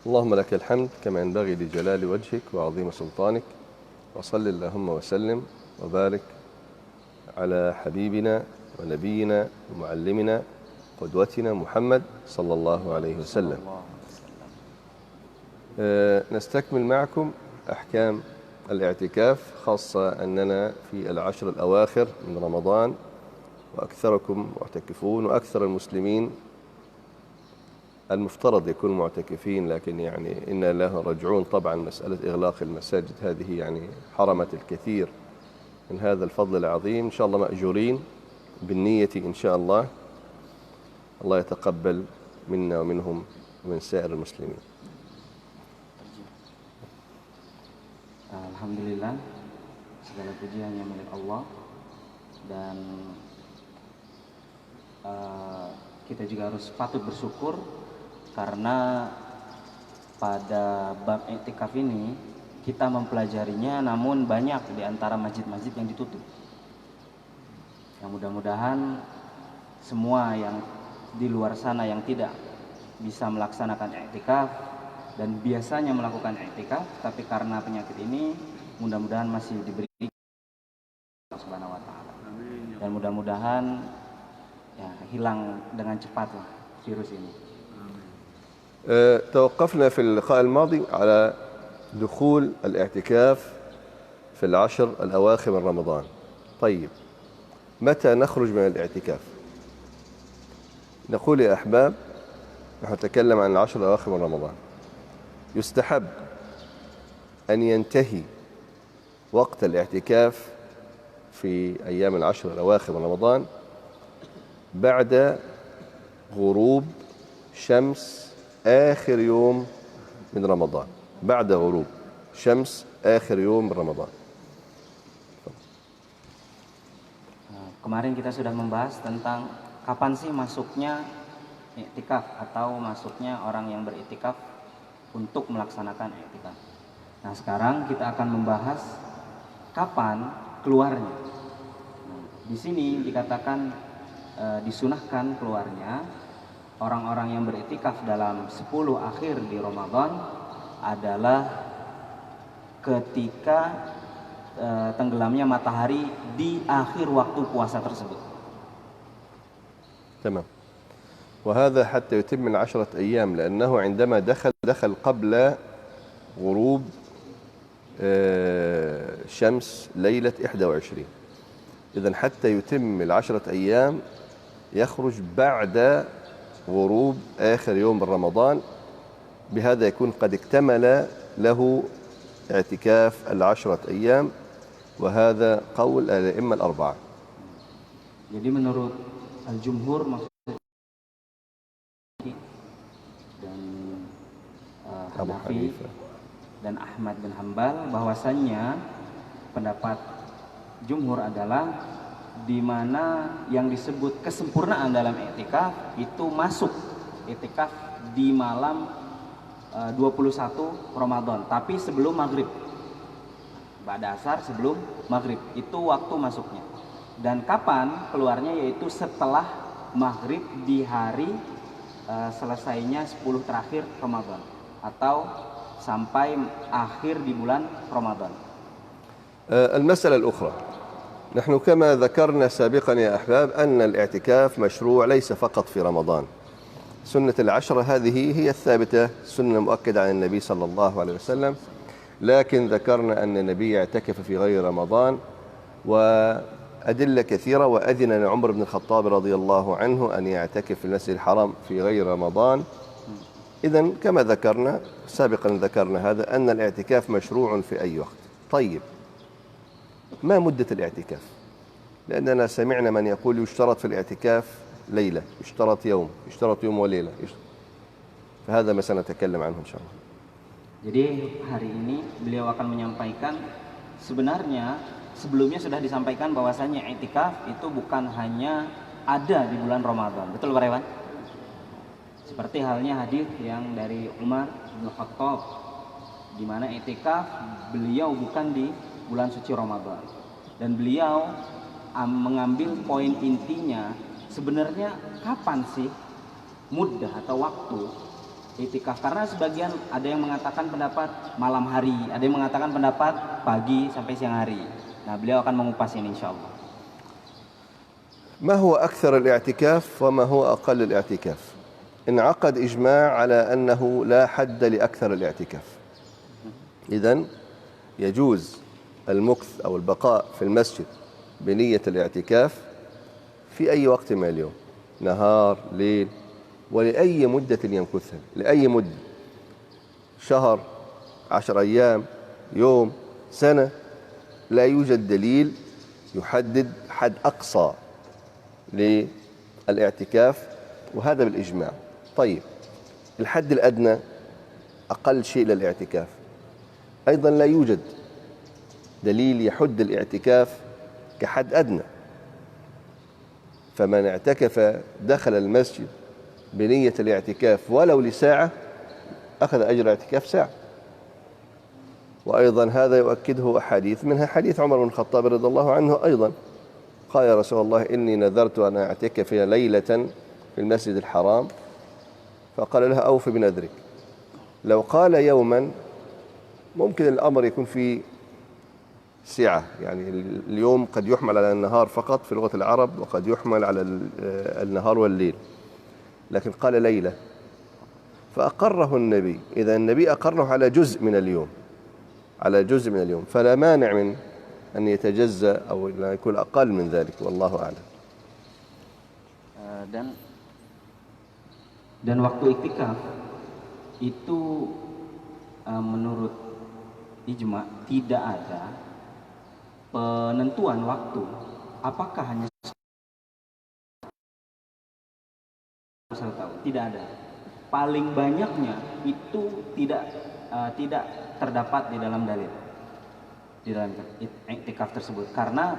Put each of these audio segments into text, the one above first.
اللهم لك الحمد كما ينبغي لجلال وجهك وعظيم سلطانك، وصل اللهم وسلم وبارك على حبيبنا ونبينا ومعلمنا قدوتنا محمد صلى الله عليه وسلم. نستكمل معكم أحكام الاعتكاف، خاصة أننا في العشر الأواخر من رمضان، وأكثركم معتكفون، وأكثر المسلمين المفترض يكونوا معتكفين، لكن يعني إنا له راجعون. طبعا مسألة إغلاق المساجد هذه يعني حرمت الكثير من هذا الفضل العظيم. إن شاء الله مأجورين بالنية إن شاء الله. الله يتقبل منا ومنهم ومن سائر المسلمين. Alhamdulillah, segala puji hanya milik Allah, dan kita juga harus patut bersyukur karena pada bab i'tikaf ini kita mempelajarinya, namun banyak di antara masjid-masjid yang ditutup. Yang mudah-mudahan semua yang di luar sana yang tidak bisa melaksanakan i'tikaf dan biasanya melakukan i'tikaf, tapi karena penyakit ini mudah-mudahan masih diberi Allah Subhanahu wa taala. Dan mudah-mudahan ya hilang dengan cepat lah virus ini. توقفنا في اللقاء الماضي على دخول الاعتكاف في العشر الأواخر من رمضان. طيب، متى نخرج من الاعتكاف؟ نقول يا أحباب، نحن نتكلم عن العشر الأواخر من رمضان. يستحب أن ينتهي وقت الاعتكاف في أيام العشر الأواخر من رمضان بعد غروب شمس آخر يوم من رمضان، بعد غروب شمس آخر يوم من رمضان. Kemarin kita sudah membahas tentang kapan sih masuknya i'tikaf atau masuknya orang yang beriktikaf untuk melaksanakan i'tikaf. Nah, sekarang kita akan membahas kapan keluarnya. Di sini dikatakan disunahkan keluarnya orang-orang yang beriktikaf dalam 10 akhir di Ramadan adalah ketika tenggelamnya matahari di akhir waktu puasa tersebut. تمام. وهذا حتى يتم العشرة أيام، لأنه عندما دخل قبل غروب شمس ليلة 21. إذن حتى يتم العشرة أيام يخرج بعد غروب آخر يوم من رمضان، بهذا يكون قد اكتمل له اعتكاف العشرة أيام، وهذا قول الأئمة الأربعة. Jadi menurut al-jumhur dan Abu Hanafi Hanifah dan Ahmad bin Hambal bahwasannya pendapat jumhur adalah di mana yang disebut kesempurnaan dalam i'tikaf itu masuk i'tikaf di malam 21 Ramadan, tapi sebelum maghrib, ba'da asar sebelum maghrib, itu waktu masuknya. Dan kapan keluarnya yaitu setelah maghrib di hari selesainya 10 terakhir Ramadan atau sampai akhir di bulan Ramadan. المسألة الأخرى، نحن كما ذكرنا سابقا يا أحباب أن الاعتكاف مشروع ليس فقط في رمضان. سنة العشرة هذه هي الثابتة، سنة مؤكدة عن النبي صلى الله عليه وسلم، لكن ذكرنا أن النبي اعتكف في غير رمضان، وأدلة كثيرة، وأذن لعمر بن الخطاب رضي الله عنه أن يعتكف في المسجد الحرام في غير رمضان. إذن كما ذكرنا سابقا ذكرنا هذا أن الاعتكاف مشروع في أي وقت. طيب، ما مدة الاعتكاف؟ لأننا سمعنا من يقول يشترط في الاعتكاف ليلة، يشترط يوم وليلة، فهذا ما سنتكلم عنه إن شاء الله. Jadi hari ini beliau akan menyampaikan, sebenarnya sebelumnya sudah disampaikan bahwasanya i'tikaf itu bukan hanya ada di bulan Ramadan. Betul Pak Rewan? Seperti halnya hadis yang dari Umar bin Khattab, di mana i'tikaf beliau bukan di bulan suci Ramadan. Dan beliau mengambil poin intinya, sebenarnya kapan sih muddah atau waktu Iktikaf karena sebagian ada yang mengatakan pendapat malam hari, ada yang mengatakan pendapat pagi sampai siang hari. Nah, beliau akan mengupas ini insyaallah. ما هو أكثر الاعتكاف وما هو أقل الاعتكاف؟ انعقد إجماع على أنه لا حد لأكثر الاعتكاف. إذن يجوز المكث أو البقاء في المسجد بنية الاعتكاف في أي وقت من اليوم، نهار ليل، ولأي مدة يمكثها، لأي مدة، شهر، 10 أيام، يوم، سنة، لا يوجد دليل يحدد حد أقصى للاعتكاف، وهذا بالإجماع. طيب الحد الأدنى أقل شيء للاعتكاف، أيضا لا يوجد دليل يحد الاعتكاف كحد أدنى، فمن اعتكف دخل المسجد بنية الاعتكاف ولو لساعة أخذ أجر اعتكاف ساعة. وأيضا هذا يؤكده أحاديث، منها حديث عمر بن الخطاب رضي الله عنه أيضا قال يا رسول الله إني نذرت أن أعتكف ليلة في المسجد الحرام، فقال لها أوف بنذرك. لو قال يوما ممكن الأمر يكون في سعة، يعني اليوم قد يحمل على النهار فقط في لغة العرب، وقد يحمل على النهار والليل، لكن قال ليلة فأقره النبي. إذا النبي أقره على جزء من اليوم، على جزء من اليوم، فلا مانع من أن يتجزأ أو يكون أقل من ذلك، والله أعلم. Dan waktu iktikaf itu menurut ijma tidak ada penentuan waktu, apakah hanya satu tahun, tidak ada. Paling banyaknya itu tidak terdapat di dalam dalil, di dalam iktikaf tersebut, karena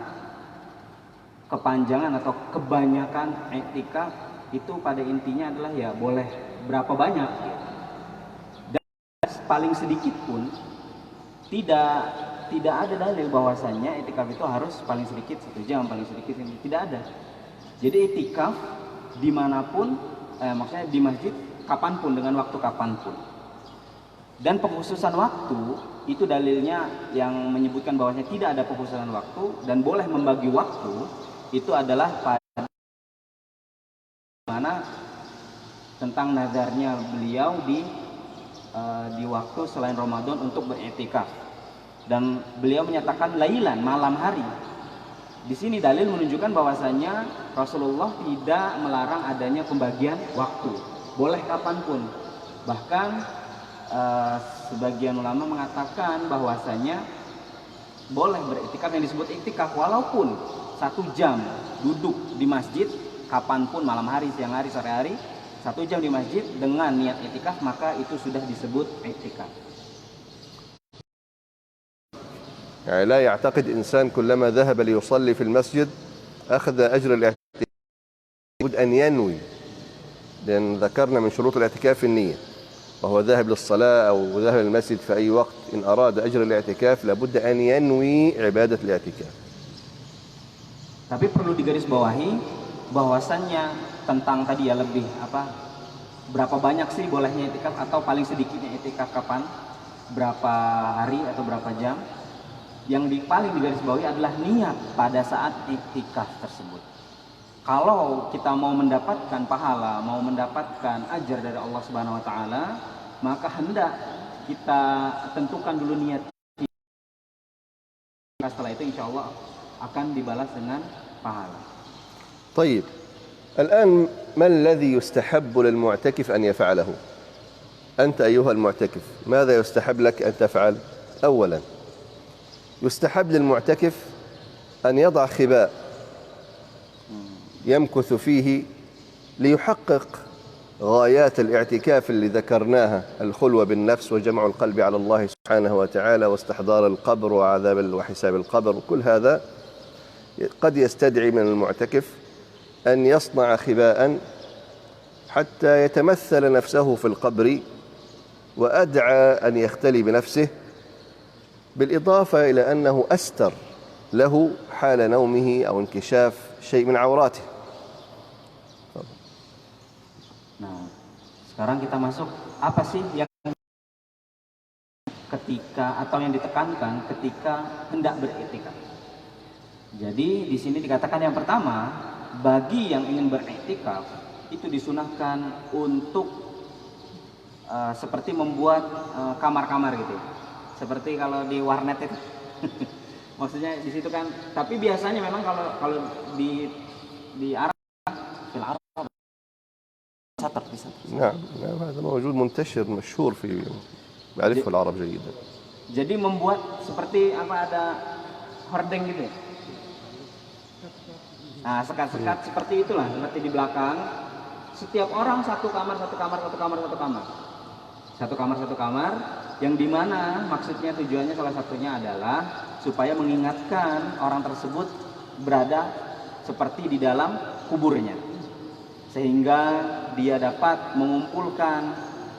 kepanjangan atau kebanyakan iktikaf itu pada intinya adalah ya boleh berapa banyak, dan paling sedikit pun tidak ada dalil bahwasannya iktikaf itu harus paling sedikit 1 jam, paling sedikit ini tidak ada. Jadi iktikaf dimanapun, maksudnya di masjid kapanpun, dengan waktu kapanpun. Dan pengkhususan waktu itu dalilnya yang menyebutkan bahwasanya tidak ada pengkhususan waktu dan boleh membagi waktu itu adalah pada mana tentang nazarnya beliau di waktu selain Ramadan untuk beriktikaf, dan beliau menyatakan lailan, malam hari. Di sini dalil menunjukkan bahwasanya Rasulullah tidak melarang adanya pembagian waktu, boleh kapanpun. Bahkan sebagian ulama mengatakan bahwasanya boleh beriktikaf yang disebut iktikaf walaupun 1 jam duduk di masjid kapanpun, malam hari, siang hari, sore hari, 1 jam di masjid dengan niat iktikaf, maka itu sudah disebut iktikaf. يعني لا يعتقد إنسان كلما ذهب ليصلي في المسجد أخذ أجر الاعتكاف، لابد أن ينوي، لأن ذكرنا من شروط الاعتكاف النية، وهو ذاهب للصلاة أو ذاهب للمسجد في أي وقت إن أراد أجر الاعتكاف لابد أن ينوي عبادة الاعتكاف. Tapi perlu digarisbawahi bahwasannya tentang tadi ya lebih berapa banyak sih bolehnya iktikaf atau paling sedikitnya iktikaf kapan, berapa hari atau berapa jam. Yang paling digarisbawahi adalah niat pada saat iktikaf tersebut. Kalau kita mau mendapatkan pahala, mau mendapatkan ajar dari Allah Subhanahu wa taala, maka hendak kita tentukan dulu niat. Setelah itu insya Allah akan dibalas dengan pahala. طيب الآن ما الذي يستحب للمعتكف أن يفعله؟ أنت أيها المعتكف ماذا يستحب لك أن تفعل؟ أولا يستحب للمعتكف أن يضع خباء يمكث فيه ليحقق غايات الاعتكاف اللي ذكرناها، الخلوة بالنفس وجمع القلب على الله سبحانه وتعالى واستحضار القبر وعذاب وحساب القبر، وكل هذا قد يستدعي من المعتكف أن يصنع خباء حتى يتمثل نفسه في القبر وأدعى أن يختلي بنفسه، بالإضافة إلى أنه أستر له حال نومه أو انكشاف شيء من عوراته. Nah, Sekarang kita masuk, apa sih yang ketika atau yang ditekankan ketika hendak beriktikaf? Jadi di sini dikatakan yang pertama, bagi yang ingin beriktikaf itu disunahkan untuk seperti membuat kamar-kamar gitu. Seperti kalau di warnet itu. Maksudnya di situ kan, tapi biasanya memang kalau di Arab, fil Arab سطر في سطر. نعم نعم هذا موجود منتشر مشهور في يعرفه العرب جيدا. Jadi membuat seperti apa, ada hordeng gitu ya. Nah, sekat-sekat seperti itulah, seperti di belakang. Setiap orang satu kamar, satu kamar, satu kamar, satu kamar. Satu kamar, satu kamar, yang dimana maksudnya tujuannya salah satunya adalah supaya mengingatkan orang tersebut berada seperti di dalam kuburnya. Sehingga dia dapat mengumpulkan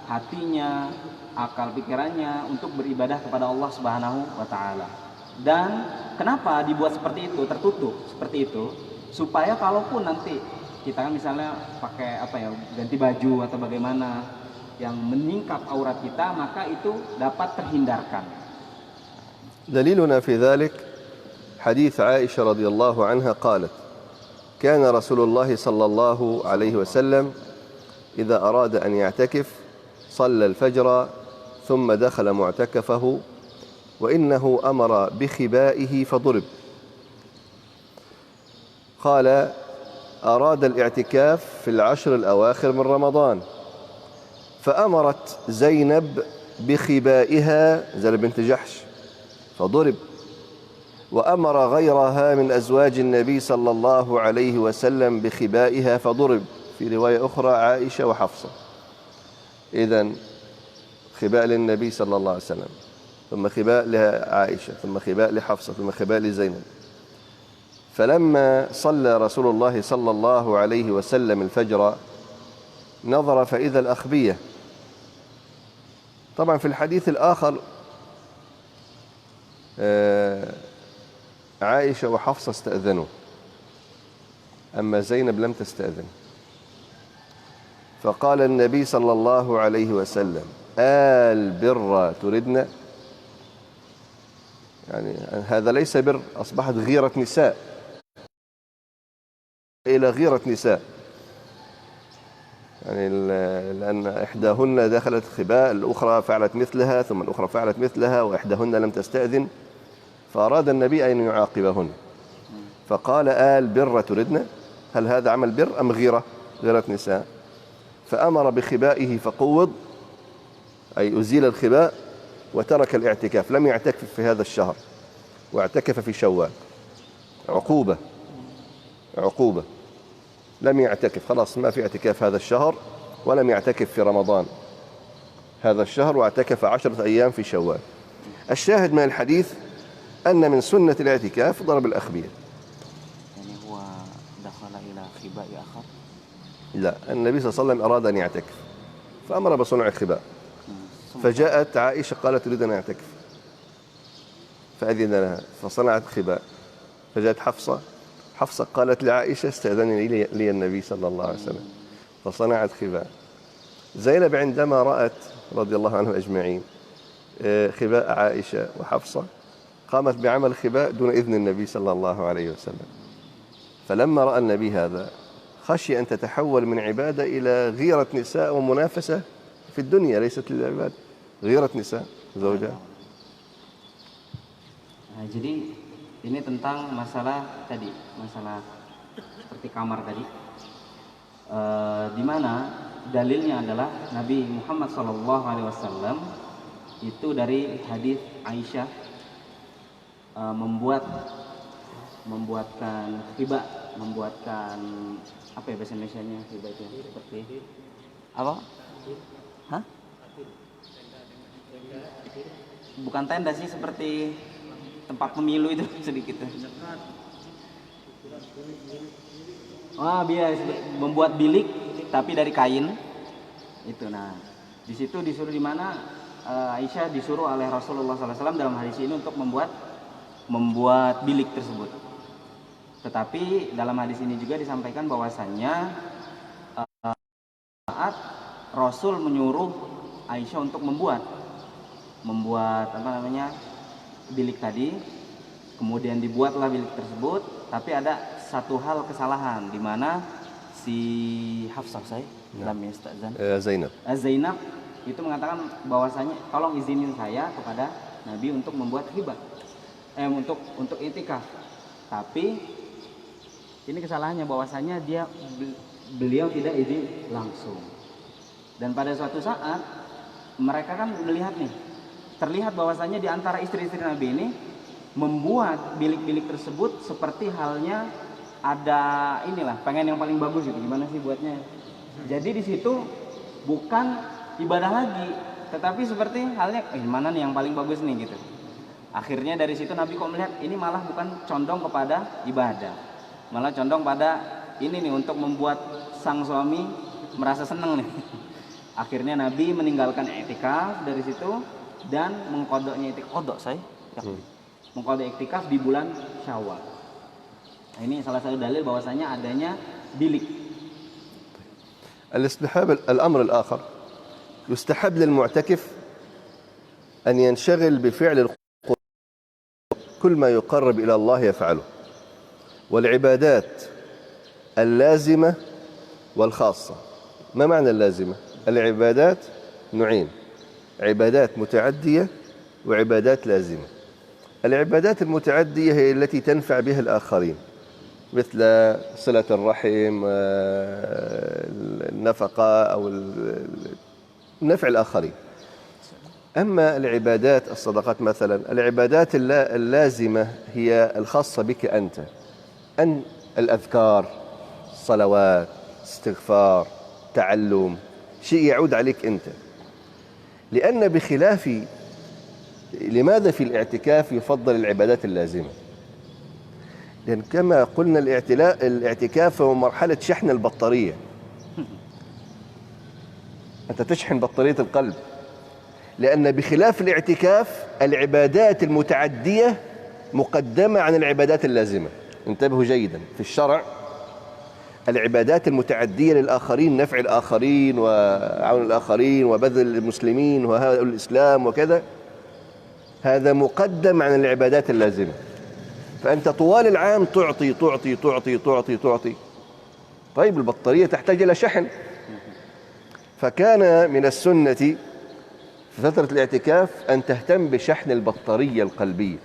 hatinya, akal pikirannya untuk beribadah kepada Allah Subhanahu wa taala. Dan kenapa dibuat seperti itu, tertutup seperti itu? Supaya kalaupun nanti kita kan misalnya pakai apa ya, ganti baju atau bagaimana yang menyingkap aurat kita, maka itu dapat terhindarkan. دليلنا في ذلك حديث عائشة رضي الله عنها قالت: كان رسول الله صلى الله عليه وسلم إذا أراد أن يعتكف صلى الفجر ثم دخل معتكفه وإنه أمر بخبائه فضرب. قال: أراد الاعتكاف في العشر الأواخر من رمضان فأمرت زينب بخبائها، زينب بنت جحش، فضرب. وأمر غيرها من أزواج النبي صلى الله عليه وسلم بخبائها فضرب، في رواية أخرى عائشة وحفصة. إذن خباء للنبي صلى الله عليه وسلم، ثم خباء لعائشة، ثم خباء لحفصة، ثم خباء لزينب. فلما صلى رسول الله صلى الله عليه وسلم الفجر نظر فإذا الأخبية. طبعا في الحديث الآخر عائشة وحفصة استأذنوا، أما زينب لم تستأذن. فقال النبي صلى الله عليه وسلم: البر تردن؟ يعني هذا ليس بر، أصبحت غيرة نساء إلى غيرة نساء، يعني لأن إحداهن دخلت خباء، الأخرى فعلت مثلها، ثم الأخرى فعلت مثلها، وإحداهن لم تستأذن، فأراد النبي أن يعاقبهن. فقال: البر تردن؟ هل هذا عمل بر أم غيرة نساء؟ فأمر بخبائه فقوض، أي أزيل الخباء، وترك الاعتكاف، لم يعتكف في هذا الشهر واعتكف في شوال. عقوبة، لم يعتكف، خلاص ما في اعتكاف هذا الشهر، ولم يعتكف في رمضان هذا الشهر، واعتكف 10 أيام في شوال. الشاهد من الحديث أن من سنة الاعتكاف ضرب الأخبية. يعني هو دخل إلى خباء آخر؟ لا، النبي صلى الله عليه وسلم أراد أن يعتكف فأمر بصنع الخباء، فجاءت عائشة قالت: تريد أن أعتكف، فأذن لها فصنعت خباء. فجاءت حفصة قالت لعائشة: استأذنني لي النبي صلى الله عليه وسلم، فصنعت خباء. زينب عندما رأت رضي الله عنهم أجمعين خباء عائشة وحفصة قامت بعمل خباء دون إذن النبي صلى الله عليه وسلم. فلما رأى النبي هذا خشي أن تتحول من عبادة إلى غيرة نساء ومنافسة في الدنيا، ليست للعبادة، غيرة نساء زوجها. Nah, jadi ini tentang masalah tadi, masalah seperti kamar tadi, di mana dalilnya adalah Nabi Muhammad SAW itu dari hadis Aisyah membuatkan apa ya bahasa Indonesianya hibah itu seperti apa? Hah? Bukan tenda sih, seperti tempat pemilu itu sedikit. Biasa membuat bilik tapi dari kain itu. Nah, di situ disuruh, di mana Aisyah disuruh oleh Rasulullah SAW dalam hadis ini untuk membuat bilik tersebut. Tetapi dalam hadis ini juga disampaikan bahwasannya saat Rasul menyuruh Aisyah untuk membuat bilik tadi. Kemudian dibuatlah bilik tersebut, tapi ada satu hal kesalahan di mana si Hafsah Zainab itu mengatakan bahwasanya tolong izinin saya kepada Nabi untuk membuat hibah, untuk itikaf. Tapi ini kesalahannya bahwasanya beliau tidak izin langsung. Dan pada suatu saat mereka kan melihat nih, terlihat bahwasanya di antara istri-istri Nabi ini membuat bilik-bilik tersebut seperti halnya ada pengen yang paling bagus gitu, gimana sih buatnya. Jadi di situ bukan ibadah lagi, tetapi seperti halnya mana nih yang paling bagus nih gitu. Akhirnya dari situ Nabi kok melihat ini malah bukan condong kepada ibadah, malah condong pada ini nih untuk membuat sang suami merasa senang nih. Akhirnya Nabi meninggalkan i'tikaf dari situ dan mengkodoknya mengkodok iktikaf di bulan Syawal. Nah, ini salah satu dalil bahwasanya adanya bilik. الأمر الآخر يستحب للمعتكف أن ينشغل بفعل القرب، كل ما يقرب إلى الله يفعله، والعبادات اللازمة والخاصة. ما معنى اللازمة؟ العبادات نوعين: عبادات متعدية وعبادات لازمة. العبادات المتعدية هي التي تنفع بها الآخرين، مثل صلة الرحم، النفقة أو نفع الآخرين. أما العبادات الصدقات مثلا، العبادات اللازمة هي الخاصة بك أنت، الأذكار، صلوات، استغفار، تعلم، شيء يعود عليك أنت. لأن بخلاف لماذا في الاعتكاف يفضل العبادات اللازمة؟ لأن كما قلنا الاعتكاف هو مرحلة شحن البطارية. أنت تشحن بطارية القلب، لأن بخلاف الاعتكاف العبادات المتعدية مقدمة عن العبادات اللازمة. انتبهوا جيدا، في الشرع العبادات المتعدية للآخرين، نفع الآخرين وعون الآخرين وبذل المسلمين وهذا الإسلام وكذا، هذا مقدم عن العبادات اللازمة. فأنت طوال العام تعطي تعطي تعطي تعطي تعطي، طيب البطارية تحتاج إلى شحن. فكان من السنة في فترة الاعتكاف أن تهتم بشحن البطارية القلبية،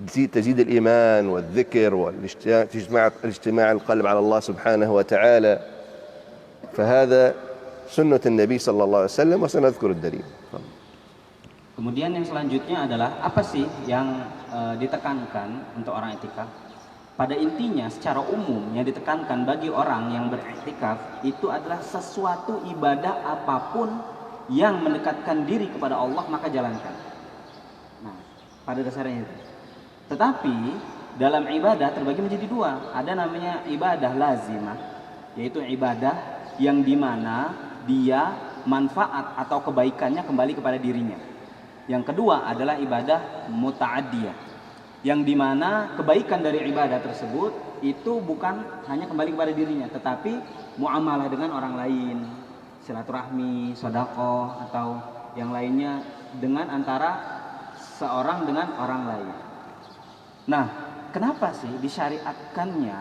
تزيد الإيمان والذكر والاجتماع القلب على الله سبحانه وتعالى. فهذا سنة النبي صلى الله عليه وسلم وسنذكر الدليل. Kemudian yang selanjutnya adalah apa sih yang ditekankan untuk orang iktikaf? Pada intinya secara umum yang ditekankan bagi orang yang beriktikaf itu adalah sesuatu ibadah apapun yang mendekatkan diri kepada Allah maka jalankan. Nah, pada dasarnya itu. Tetapi dalam ibadah terbagi menjadi dua. Ada namanya ibadah lazimah, yaitu ibadah yang dimana dia manfaat atau kebaikannya kembali kepada dirinya. Yang kedua adalah ibadah muta'addiyah, yang dimana kebaikan dari ibadah tersebut itu bukan hanya kembali kepada dirinya, tetapi muamalah dengan orang lain, silaturahmi, sedekah atau yang lainnya dengan antara seorang dengan orang lain. Nah, kenapa sih disyariatkannya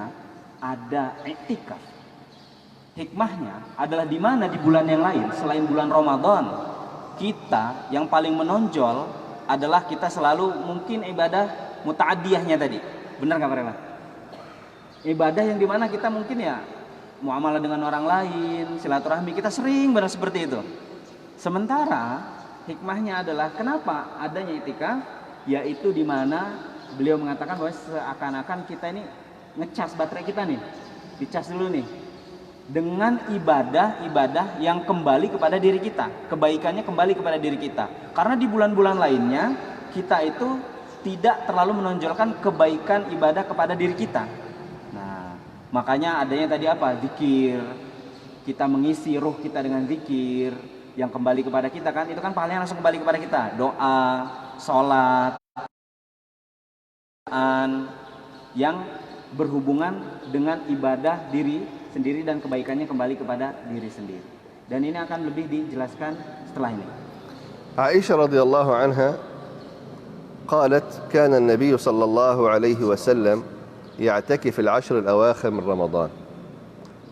ada iktikaf? Hikmahnya adalah di mana di bulan yang lain selain bulan Ramadan kita yang paling menonjol adalah kita selalu mungkin ibadah muta'addiyahnya tadi. Benar nggak Pak Rela? Ibadah yang dimana kita mungkin ya muamalah dengan orang lain, silaturahmi, kita sering benar seperti itu. Sementara hikmahnya adalah kenapa adanya iktikaf, yaitu dimana beliau mengatakan bahwa seakan-akan kita ini ngecas baterai kita nih, dicas dulu nih dengan ibadah-ibadah yang kembali kepada diri kita, kebaikannya kembali kepada diri kita. Karena di bulan-bulan lainnya kita itu tidak terlalu menonjolkan kebaikan ibadah kepada diri kita. Nah, makanya adanya tadi apa? Zikir. Kita mengisi ruh kita dengan zikir yang kembali kepada kita kan, itu kan pahalanya langsung kembali kepada kita. Doa, sholat, yang berhubungan dengan ibadah diri sendiri dan kebaikannya kembali kepada diri sendiri. Dan ini akan lebih dijelaskan setelah ini. عائشة رضي الله عنها قالت كان النبي صلى الله عليه وسلم يعتكف العشر الأواخر من رمضان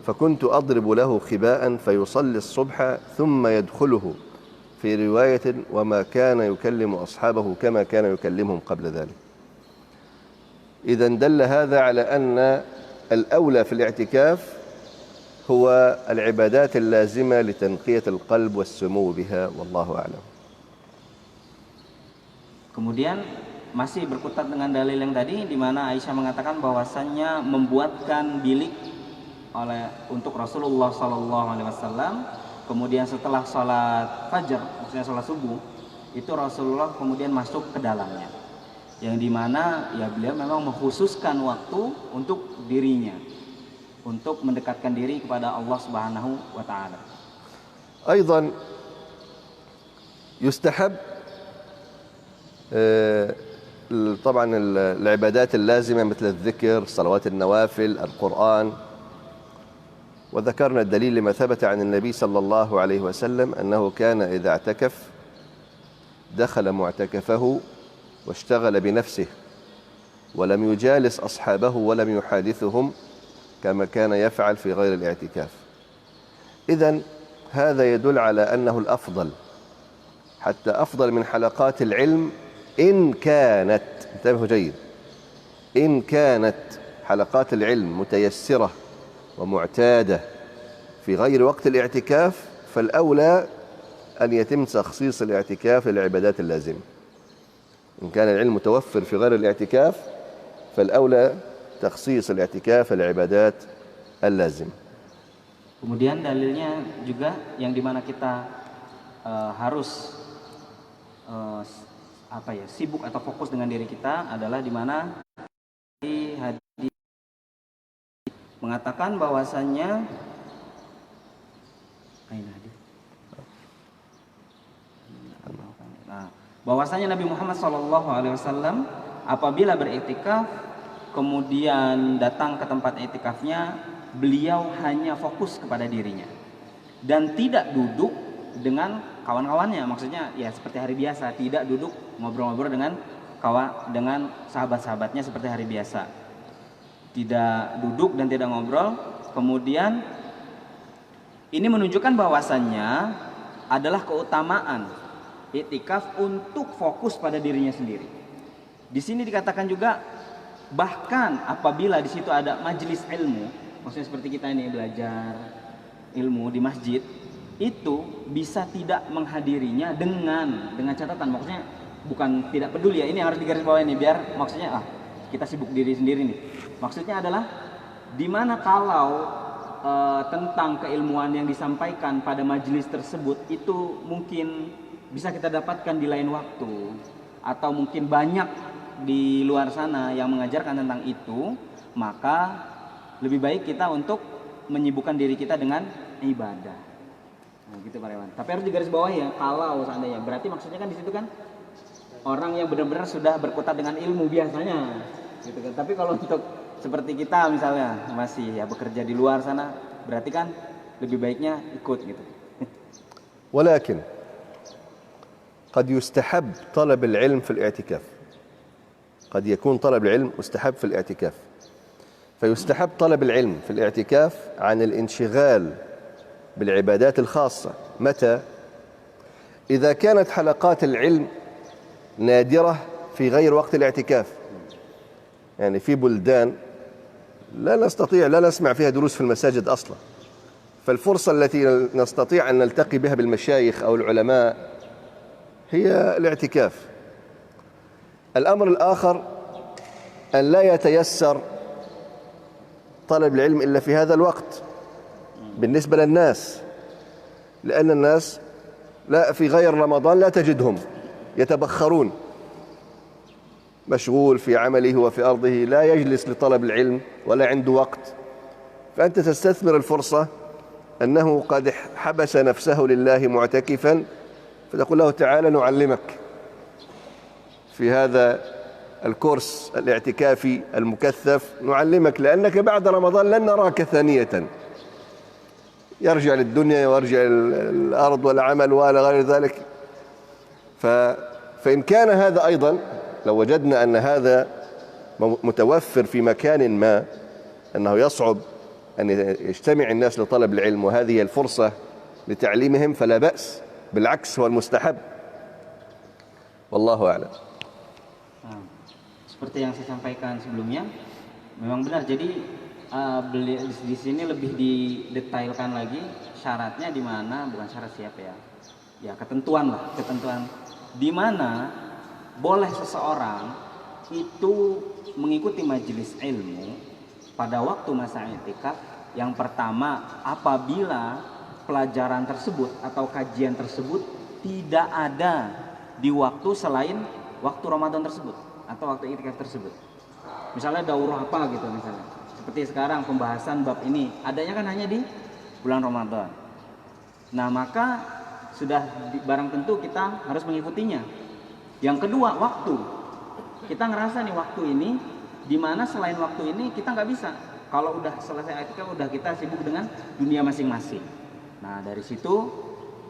فكنت أضرب له خباء فيصلي الصبح ثم يدخله في رواية وما كان يكلم أصحابه كما كان يكلمهم قبل ذلك. إذا دل هذا على أن الأولى في الاعتكاف هو العبادات اللازمة لتنقية القلب والسمو بها والله أعلم. Kemudian masih berkutat dengan dalil yang tadi, di mana Aisyah mengatakan bahwasannya membuatkan bilik untuk Rasulullah SAW. Kemudian setelah sholat fajar, maksudnya sholat subuh, itu Rasulullah kemudian masuk ke dalamnya. Yang dimana ya beliau memang mengkhususkan waktu untuk dirinya, untuk mendekatkan diri kepada Allah Subhanahu wa taala. أيضا يستحب طبعا العبادات اللازمة مثل الذكر، صلوات النوافل، القرآن، وذكرنا الدليل لما ثبت عن النبي صلى الله عليه وسلم أنه كان إذا اعتكف دخل معتكفه واشتغل بنفسه ولم يجالس أصحابه ولم يحادثهم كما كان يفعل في غير الاعتكاف. إذن هذا يدل على أنه الأفضل، حتى أفضل من حلقات العلم إن كانت، انتبهوا جيد، إن كانت حلقات العلم متيسرة ومعتادة في غير وقت الاعتكاف فالأولى أن يتم تخصيص الاعتكاف للعبادات اللازمة. إن كان العلم متوفر في غير الاعتكاف فالأولى تخصيص الاعتكاف للعبادات اللازمة. Kemudian dalilnya juga yang dimana kita harus sibuk atau fokus dengan diri kita adalah dimana di hadis mengatakan bahwasannya bahwasanya Nabi Muhammad SAW apabila beriktikaf kemudian datang ke tempat iktikafnya, beliau hanya fokus kepada dirinya dan tidak duduk dengan kawan-kawannya, maksudnya ya seperti hari biasa, tidak duduk ngobrol-ngobrol dengan sahabat-sahabatnya seperti hari biasa, tidak duduk dan tidak ngobrol. Kemudian ini menunjukkan bahwasannya adalah keutamaan iktikaf untuk fokus pada dirinya sendiri. Di sini dikatakan juga bahkan apabila di situ ada majelis ilmu, maksudnya seperti kita ini belajar ilmu di masjid, itu bisa tidak menghadirinya dengan catatan, maksudnya bukan tidak peduli ya, ini harus digarisbawahi nih biar maksudnya kita sibuk diri sendiri nih. Maksudnya adalah dimana kalau tentang keilmuan yang disampaikan pada majelis tersebut itu mungkin bisa kita dapatkan di lain waktu, atau mungkin banyak di luar sana yang mengajarkan tentang itu, maka lebih baik kita untuk menyibukkan diri kita dengan ibadah. Nah, gitu Pak Rewan. Tapi harus digarisbawahi ya, kalau seandainya berarti maksudnya kan di situ kan orang yang benar-benar sudah berkutat dengan ilmu biasanya, gitu kan. Tapi kalau untuk seperti kita misalnya masih ya bekerja di luar sana, berarti kan lebih baiknya ikut gitu. ولكن قد يستحب طلب العلم في الاعتكاف، قد يكون طلب العلم مستحب في الاعتكاف، فيستحب طلب العلم في الاعتكاف عن الانشغال بالعبادات الخاصة. متى؟ إذا كانت حلقات العلم نادرة في غير وقت الاعتكاف، يعني في بلدان لا نسمع فيها دروس في المساجد أصلا، فالفرصة التي نستطيع أن نلتقي بها بالمشايخ أو العلماء هي الاعتكاف. الأمر الآخر أن لا يتيسر طلب العلم إلا في هذا الوقت بالنسبة للناس، لأن الناس لا في غير رمضان لا تجدهم يتبخرون، مشغول في عمله وفي أرضه، لا يجلس لطلب العلم ولا عنده وقت. فأنت تستثمر الفرصة أنه قد حبس نفسه لله معتكفا، فتقول له تعالى نعلمك في هذا الكورس الاعتكافي المكثف، نعلمك لأنك بعد رمضان لن نراك ثانية. يرجع للدنيا ويرجع الأرض والعمل وإلى غير ذلك. فإن كان هذا أيضا، لو وجدنا أن هذا متوفر في مكان ما، أنه يصعب أن يجتمع الناس لطلب العلم وهذه الفرصة لتعليمهم، فلا بأس، بالعكس هو المستحب. والله أعلم. Seperti yang saya sampaikan sebelumnya, memang benar. Jadi di sini lebih didetailkan lagi syaratnya di mana, bukan syarat siapa ya, ya ketentuan lah, ketentuan di mana boleh seseorang itu mengikuti majelis ilmu pada waktu masa i'tikaf. Yang pertama, apabila pelajaran tersebut atau kajian tersebut tidak ada di waktu selain waktu Ramadan tersebut atau waktu i'tikaf tersebut. Misalnya daurah apa gitu misalnya. Seperti sekarang pembahasan bab ini adanya kan hanya di bulan Ramadan. Nah, maka sudah barang tentu kita harus mengikutinya. Yang kedua, waktu. Kita ngerasa nih waktu ini di mana selain waktu ini kita nggak bisa. Kalau udah selesai i'tikaf udah kita sibuk dengan dunia masing-masing. Nah, dari situ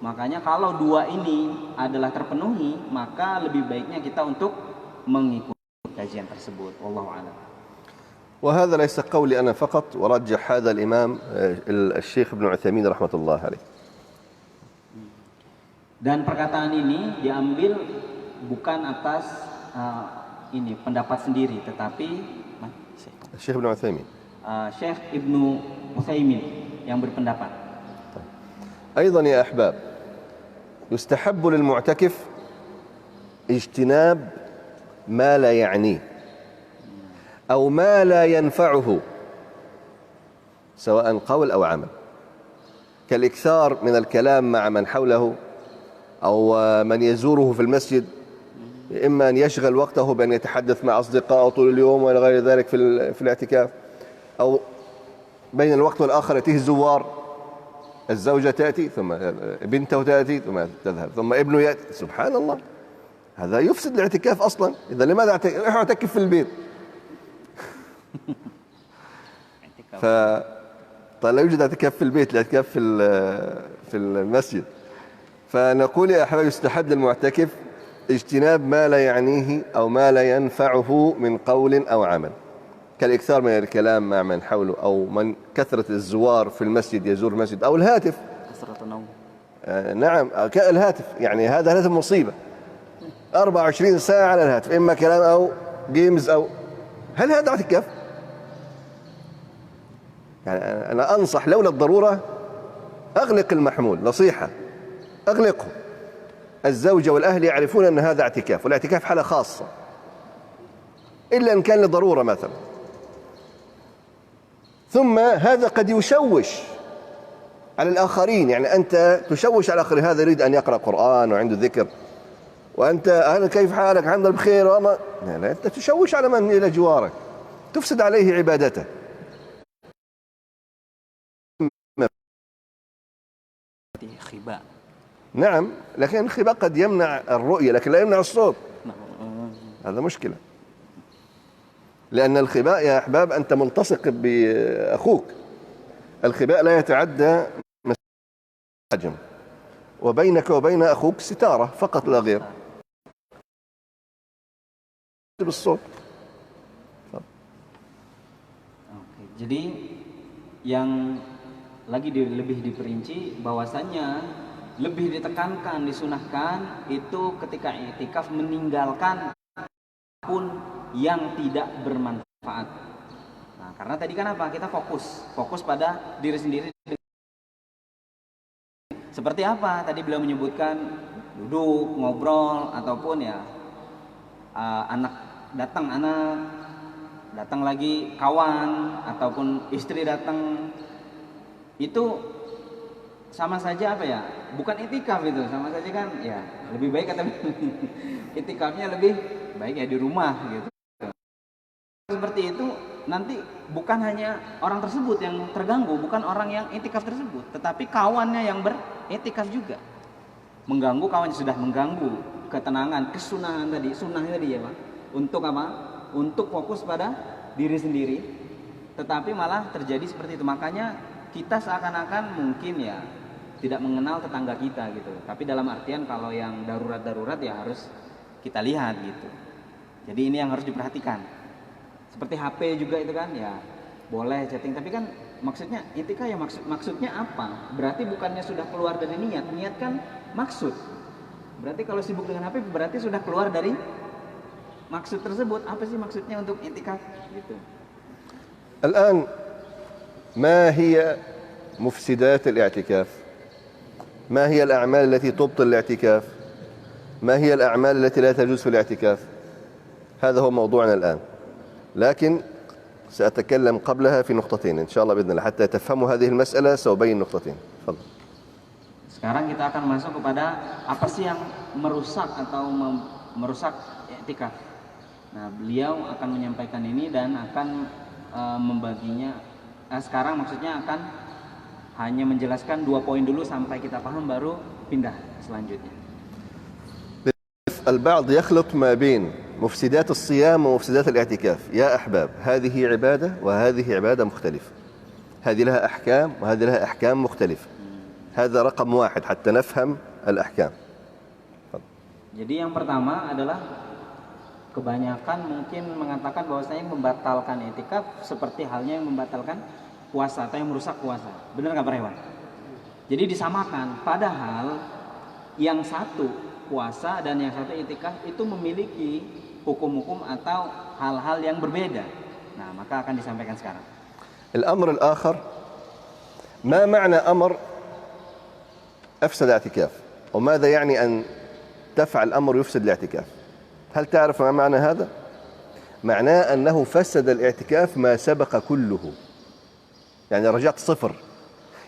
makanya kalau dua ini adalah terpenuhi, maka lebih baiknya kita untuk mengikuti kajian tersebut. Wallahu a'lam. وهذا ليس قولي أنا فقط، ورجح هذا الإمام الشيخ ابن عثيمين رحمة الله عليه. Dan perkataan ini diambil bukan atas ini pendapat sendiri, tetapi Syekh Ibn Utsaimin. Syekh Ibnu Utsaimin yang berpendapat. أيضا يا أحباب، يستحب للمعتكف اجتناب ما لا يعنيه أو ما لا ينفعه سواء قول أو عمل، كالإكثار من الكلام مع من حوله أو من يزوره في المسجد، إما أن يشغل وقته بأن يتحدث مع أصدقائه طول اليوم وإلى غير ذلك في الاعتكاف، أو بين الوقت والآخر يأتيه الزوار، الزوجة تأتي ثم بنته تأتي ثم تذهب ثم ابنه يأتي. سبحان الله، هذا يفسد الاعتكاف أصلا. إذا لماذا اعتكف في البيت؟ فلا يوجد اعتكاف في البيت، الاعتكاف في المسجد. فنقول يا أحباب، يستحب للمعتكف اجتناب ما لا يعنيه أو ما لا ينفعه من قول أو عمل، كالإكثار من الكلام مع من حوله، أو من كثرة الزوار في المسجد، يزور المسجد، أو الهاتف. كثرة النوم. نعم، الهاتف، يعني هذا الهاتف مصيبة، 24 ساعة على الهاتف، إما كلام أو جيمز أو، هل هذا اعتكاف؟ يعني أنا أنصح لولا الضرورة أغلق المحمول، نصيحة، أغلقه. الزوجة والأهل يعرفون أن هذا اعتكاف، والاعتكاف حالة خاصة، إلا إن كان لضرورة مثلا. ثم هذا قد يشوش على الآخرين، يعني أنت تشوش على الآخرين، هذا يريد أن يقرأ قرآن وعنده ذكر، وأنت أهلا كيف حالك، الحمد لله بخير، والله لا، أنت تشوش على من إلى جوارك، تفسد عليه عبادته. خباء. نعم، لكن الخباء قد يمنع الرؤية لكن لا يمنع الصوت، هذا مشكلة. لأن الخباء يا أحباب أنت ملتصق بأخوك، الخباء لا يتعدى حجم، وبينك وبين أخوك ستارة فقط لا غير بالصوت. Oke, jadi yang lagi lebih diperinci bahwasannya lebih ditekankan, disunahkan itu ketika i'tikaf meninggalkan pun yang tidak bermanfaat. Nah, karena tadi kan apa? Kita fokus pada diri sendiri. Seperti apa? Tadi beliau menyebutkan duduk, ngobrol, ataupun ya anak datang lagi kawan, ataupun istri datang, itu sama saja apa ya? Bukan i'tikaf itu, sama saja kan ya. Lebih baik kata i'tikafnya lebih baik ya di rumah gitu. Seperti itu nanti bukan hanya orang tersebut yang terganggu, bukan orang yang i'tikaf tersebut, tetapi kawannya yang beriktikaf juga mengganggu. Kawannya sudah mengganggu ketenangan, kesunahan tadi, sunnahnya tadi ya Pak, untuk apa? Untuk fokus pada diri sendiri, tetapi malah terjadi seperti itu. Makanya kita seakan-akan mungkin ya tidak mengenal tetangga kita gitu. Tapi dalam artian kalau yang darurat-darurat ya harus kita lihat gitu. Jadi ini yang harus diperhatikan. Seperti HP juga itu kan ya boleh chatting, tapi kan maksudnya itikaf ya maksudnya apa? Berarti bukannya sudah keluar dari niat. Niat kan maksud. Berarti kalau sibuk dengan HP berarti sudah keluar dari maksud tersebut. Apa sih maksudnya untuk itikaf gitu? الآن ما هي مفسدات الاعتكاف؟ ما هي الأعمال التي تبطل الاعتكاف؟ ما هي الأعمال التي لا تجوز في الاعتكاف؟ هذا هو موضوعنا الآن، لكن سأتكلم قبلها في نقطتين إن شاء الله بإذن الله حتى تفهموا هذه المسألة. سأبين نقطتين. تفضل. Sekarang kita akan masuk kepada apa sih yang merusak atau merusak i'tikaf. Nah, beliau akan menyampaikan ini dan akan membaginya. Sekarang maksudnya akan hanya menjelaskan 2 poin dulu sampai kita paham baru pindah selanjutnya. البعض يخلط ما بين مفسدات الصيام ومفسدات الاعتكاف. يا أحباب، هذه عبادة وهذه عبادة مختلفة. هذه لها أحكام وهذه لها أحكام مختلفة. هذا رقم 1 حتى نفهم الأحكام. Jadi yang pertama adalah kebanyakan mungkin mengatakan bahwasanya yang membatalkan i'tikaf seperti halnya yang membatalkan puasa atau yang merusak puasa. Benar nggak Pak Rewan? Jadi disamakan, padahal yang satu puasa dan yang satu i'tikaf itu memiliki hukum-hukum atau hal-hal yang berbeda. Nah, maka akan disampaikan sekarang. الأمر الآخر، ما معنى أمر أفسد اعتكاف؟ وماذا يعني أن تفعل أمر يفسد الاعتكاف؟ هل تعرف ما معنى هذا؟ معناه أنه فسد الاعتكاف ما سبق كله، يعني رجعت صفر.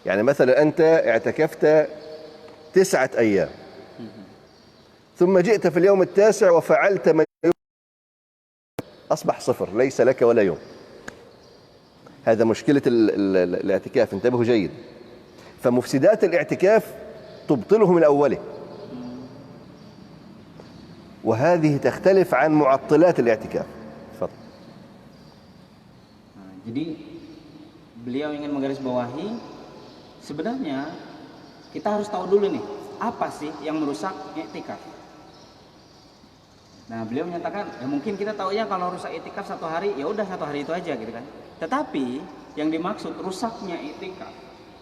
يعني مثلا أنت اعتكفت 9 أيام ثم جئت في اليوم التاسع وفعلت ما أصبح صفر، ليس لك ولا يوم. هذا مشكلة الاعتكاف، انتبهوا جيد. فمفسدات الاعتكاف تبطله من أوله، وهذه تختلف عن معطلات الاعتكاف. تفضل. Jadi beliau ingin menggarisbawahi sebenarnya kita harus tahu dulu nih apa sih yang merusak i'tikaf. Nah, beliau menyatakan ya mungkin kita tahu ya kalau rusak i'tikaf 1 hari ya udah 1 hari itu aja gitu kan. Tetapi yang dimaksud rusaknya i'tikaf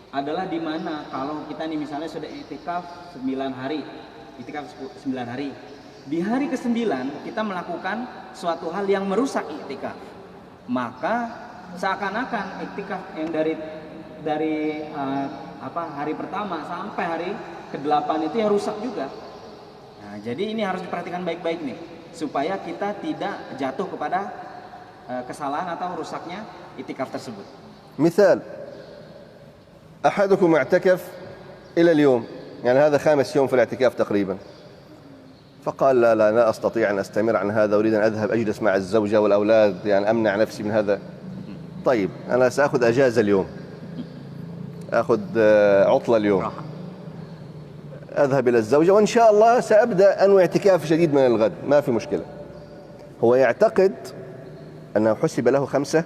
adalah di mana kalau kita nih misalnya sudah i'tikaf 9 hari, i'tikaf 9 hari. Di hari ke-9 kita melakukan suatu hal yang merusak i'tikaf. Maka seakan-akan i'tikaf yang dari hari pertama sampai hari ke-8 itu ya rusak juga. Nah, jadi ini harus diperhatikan baik-baik nih supaya kita tidak jatuh kepada kesalahan atau rusaknya i'tikaf tersebut. مثال، أحدكم اعتكف إلى اليوم، يعني هذا 5 يوم في الاعتكاف تقريبا، فقال لا أستطيع أن أستمر عن هذا، أريد أن أذهب أجلس مع الزوجة والأولاد، يعني أمنع نفسي من هذا. طيب أنا سأخذ أجازة اليوم، أخذ عطلة اليوم، أذهب إلى الزوجة وإن شاء الله سأبدأ أنوي اعتكاف شديد من الغد، ما في مشكلة. هو يعتقد أنه حسب له 5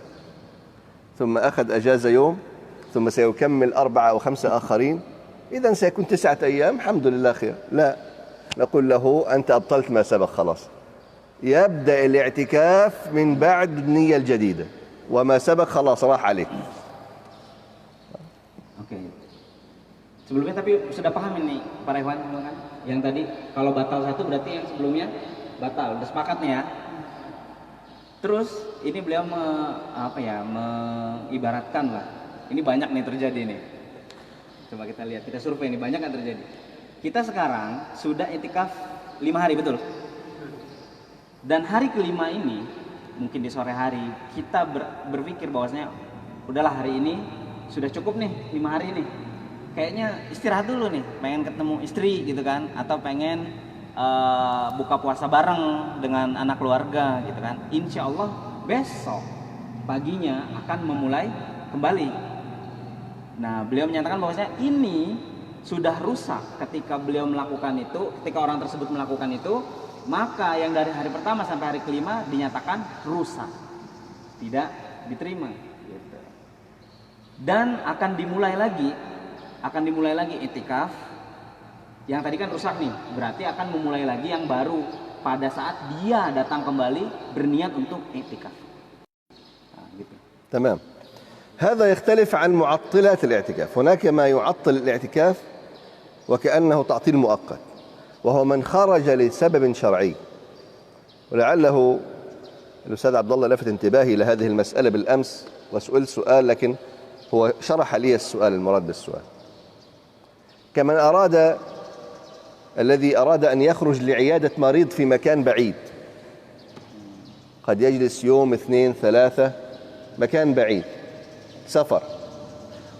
ثم أخذ أجازة يوم ثم سيكمل 4 أو 5 آخرين، إذن سيكون 9 أيام، الحمد لله خير. لا، نقول له أنت أبطلت ما سبق خلاص، يبدأ الاعتكاف من بعد النية الجديدة وما سبق خلاص راح عليك. Oke. Sebelumnya tapi sudah paham ini Pak Rewan kan? Yang tadi kalau batal 1 berarti yang sebelumnya batal. Udah sepakat nih ya. Terus ini beliau mengibaratkan lah. Ini banyak nih terjadi nih. Coba kita lihat, kita survei ini banyak yang terjadi. Kita sekarang sudah i'tikaf 5 hari betul. Dan hari ke-5 ini mungkin di sore hari kita berpikir bahwasanya udahlah hari ini sudah cukup nih 5 hari ini. Kayaknya istirahat dulu nih, pengen ketemu istri gitu kan, atau pengen buka puasa bareng dengan anak keluarga gitu kan. Insya Allah besok paginya akan memulai kembali. Nah, beliau menyatakan bahwasanya ini sudah rusak ketika beliau melakukan itu, ketika orang tersebut melakukan itu, maka yang dari hari pertama sampai hari ke-5 dinyatakan rusak, tidak diterima. Gitu. Dan akan dimulai lagi i'tikaf. Yang tadi kan rusak nih, berarti akan memulai lagi yang baru pada saat dia datang kembali berniat untuk i'tikaf. Nah, gitu. تمام. هذا يختلف عن معطلات الاعتكاف. هناك ما يعطل الاعتكاف وكأنه تعطيل مؤقت، وهو من خرج لسبب شرعي. ولعله الأستاذ عبد الله لفت انتباهي إلى هذه المسألة بالأمس وسئلت سؤال، لكن هو شرح لي السؤال المراد بالسؤال. كمن الذي أراد أن يخرج لعيادة مريض في مكان بعيد، قد يجلس يوم 2 3 مكان بعيد سفر،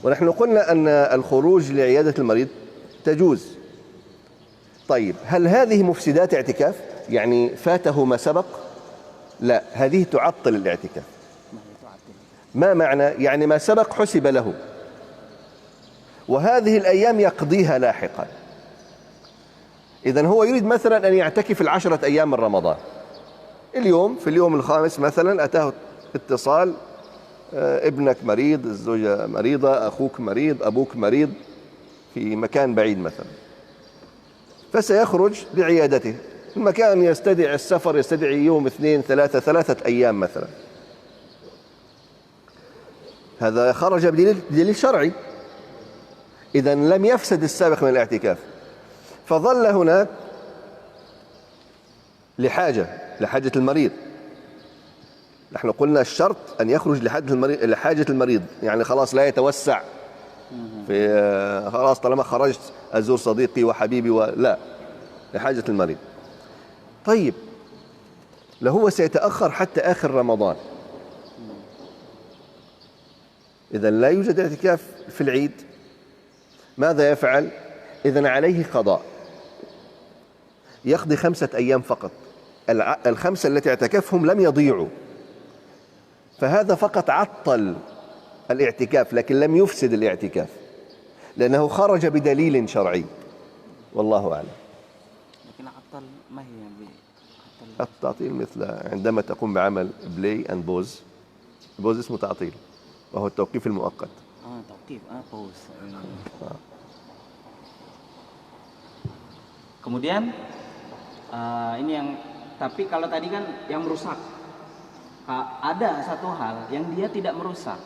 ونحن قلنا أن الخروج لعيادة المريض تجوز. طيب هل هذه مفسدات اعتكاف؟ يعني فاته ما سبق؟ لا، هذه تعطل الاعتكاف. ما معنى؟ يعني ما سبق حسب له، وهذه الأيام يقضيها لاحقا. إذن هو يريد مثلا أن يعتكف 10 أيام من رمضان، في اليوم الخامس مثلا أتاه اتصال، ابنك مريض، الزوجة مريضة، أخوك مريض، أبوك مريض في مكان بعيد مثلا، فسيخرج لعيادته. المكان يستدعي السفر، يستدعي يوم 2 3 أيام مثلا. هذا خرج بدليل شرعي، إذن لم يفسد السابق من الاعتكاف، فظل هناك لحاجة المريض. نحن قلنا الشرط أن يخرج لحاجة المريض، يعني خلاص لا يتوسع في خلاص طالما خرجت أزور صديقي وحبيبي لا، لحاجة المريض. طيب لو هو سيتأخر حتى آخر رمضان، إذن لا يوجد اعتكاف في العيد، ماذا يفعل؟ إذن عليه قضاء، يقضي 5 أيام فقط. 5 التي اعتكفهم لم يضيعوا، فهذا فقط عطل الاعتكاف لكن لم يفسد الاعتكاف، لأنه خرج بدليل شرعي، والله أعلم. لكن عطل ما هي التعطيل مثل عندما تقوم بعمل بلاي أند بوز اسمه تعطيل، وهو التوقيف المؤقت. توقيف بوز. Kemudian ini yang, tapi kalau tadi kan yang merusak, ada satu hal yang dia tidak merusak,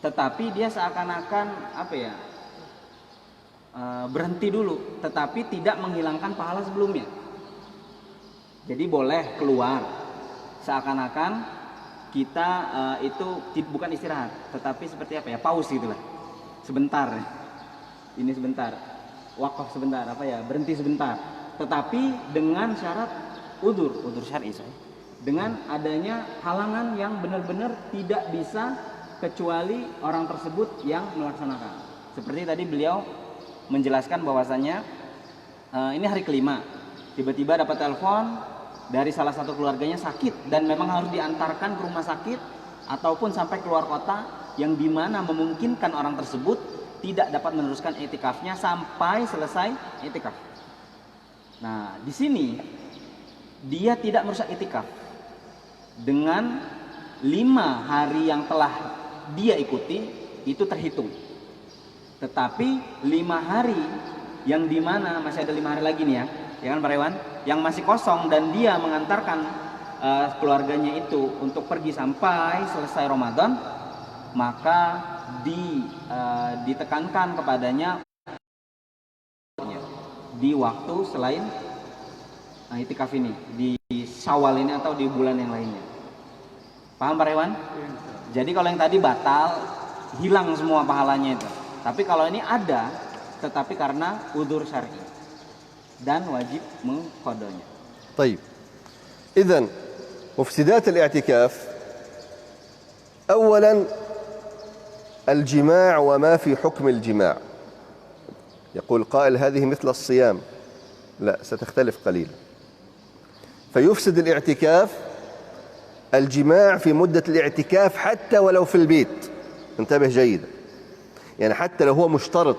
tetapi dia seakan-akan berhenti dulu, tetapi tidak menghilangkan pahala sebelumnya. Jadi boleh keluar, seakan-akan kita itu bukan istirahat, tetapi seperti pause gitulah, sebentar, ini sebentar, wakaf sebentar, berhenti sebentar, tetapi dengan syarat udzur syar'i, dengan adanya halangan yang benar-benar tidak bisa kecuali orang tersebut yang melaksanakan. Seperti tadi beliau menjelaskan bahwasannya ini hari kelima, tiba-tiba dapat telepon dari salah satu keluarganya sakit dan memang harus diantarkan ke rumah sakit ataupun sampai keluar kota, yang dimana memungkinkan orang tersebut tidak dapat meneruskan i'tikafnya sampai selesai i'tikaf. Nah, di sini dia tidak merusak i'tikaf dengan 5 hari yang telah dia ikuti itu terhitung. Tetapi 5 hari yang dimana masih ada 5 hari lagi nih ya kan Pak Rewan, yang masih kosong dan dia mengantarkan keluarganya itu untuk pergi sampai selesai Ramadan, maka ditekankan kepadanya di waktu selain i'tikaf ini, di Syawal ini atau di bulan yang lainnya. Paham Pak Rewan? Jadi kalau yang tadi batal, hilang semua pahalanya itu. Tapi kalau ini ada, tetapi karena udzur syar'i dan wajib mengqadanya. طيب إذن مفسدات الاعتكاف، أولا الجماع وما في حكم الجماع. يقول قائل هذه مثل الصيام، لا، ستختلف قليلا. فيفسد الاعتكاف الجماع في مدة الاعتكاف حتى ولو في البيت، انتبه جيدا، يعني حتى لو هو مشترط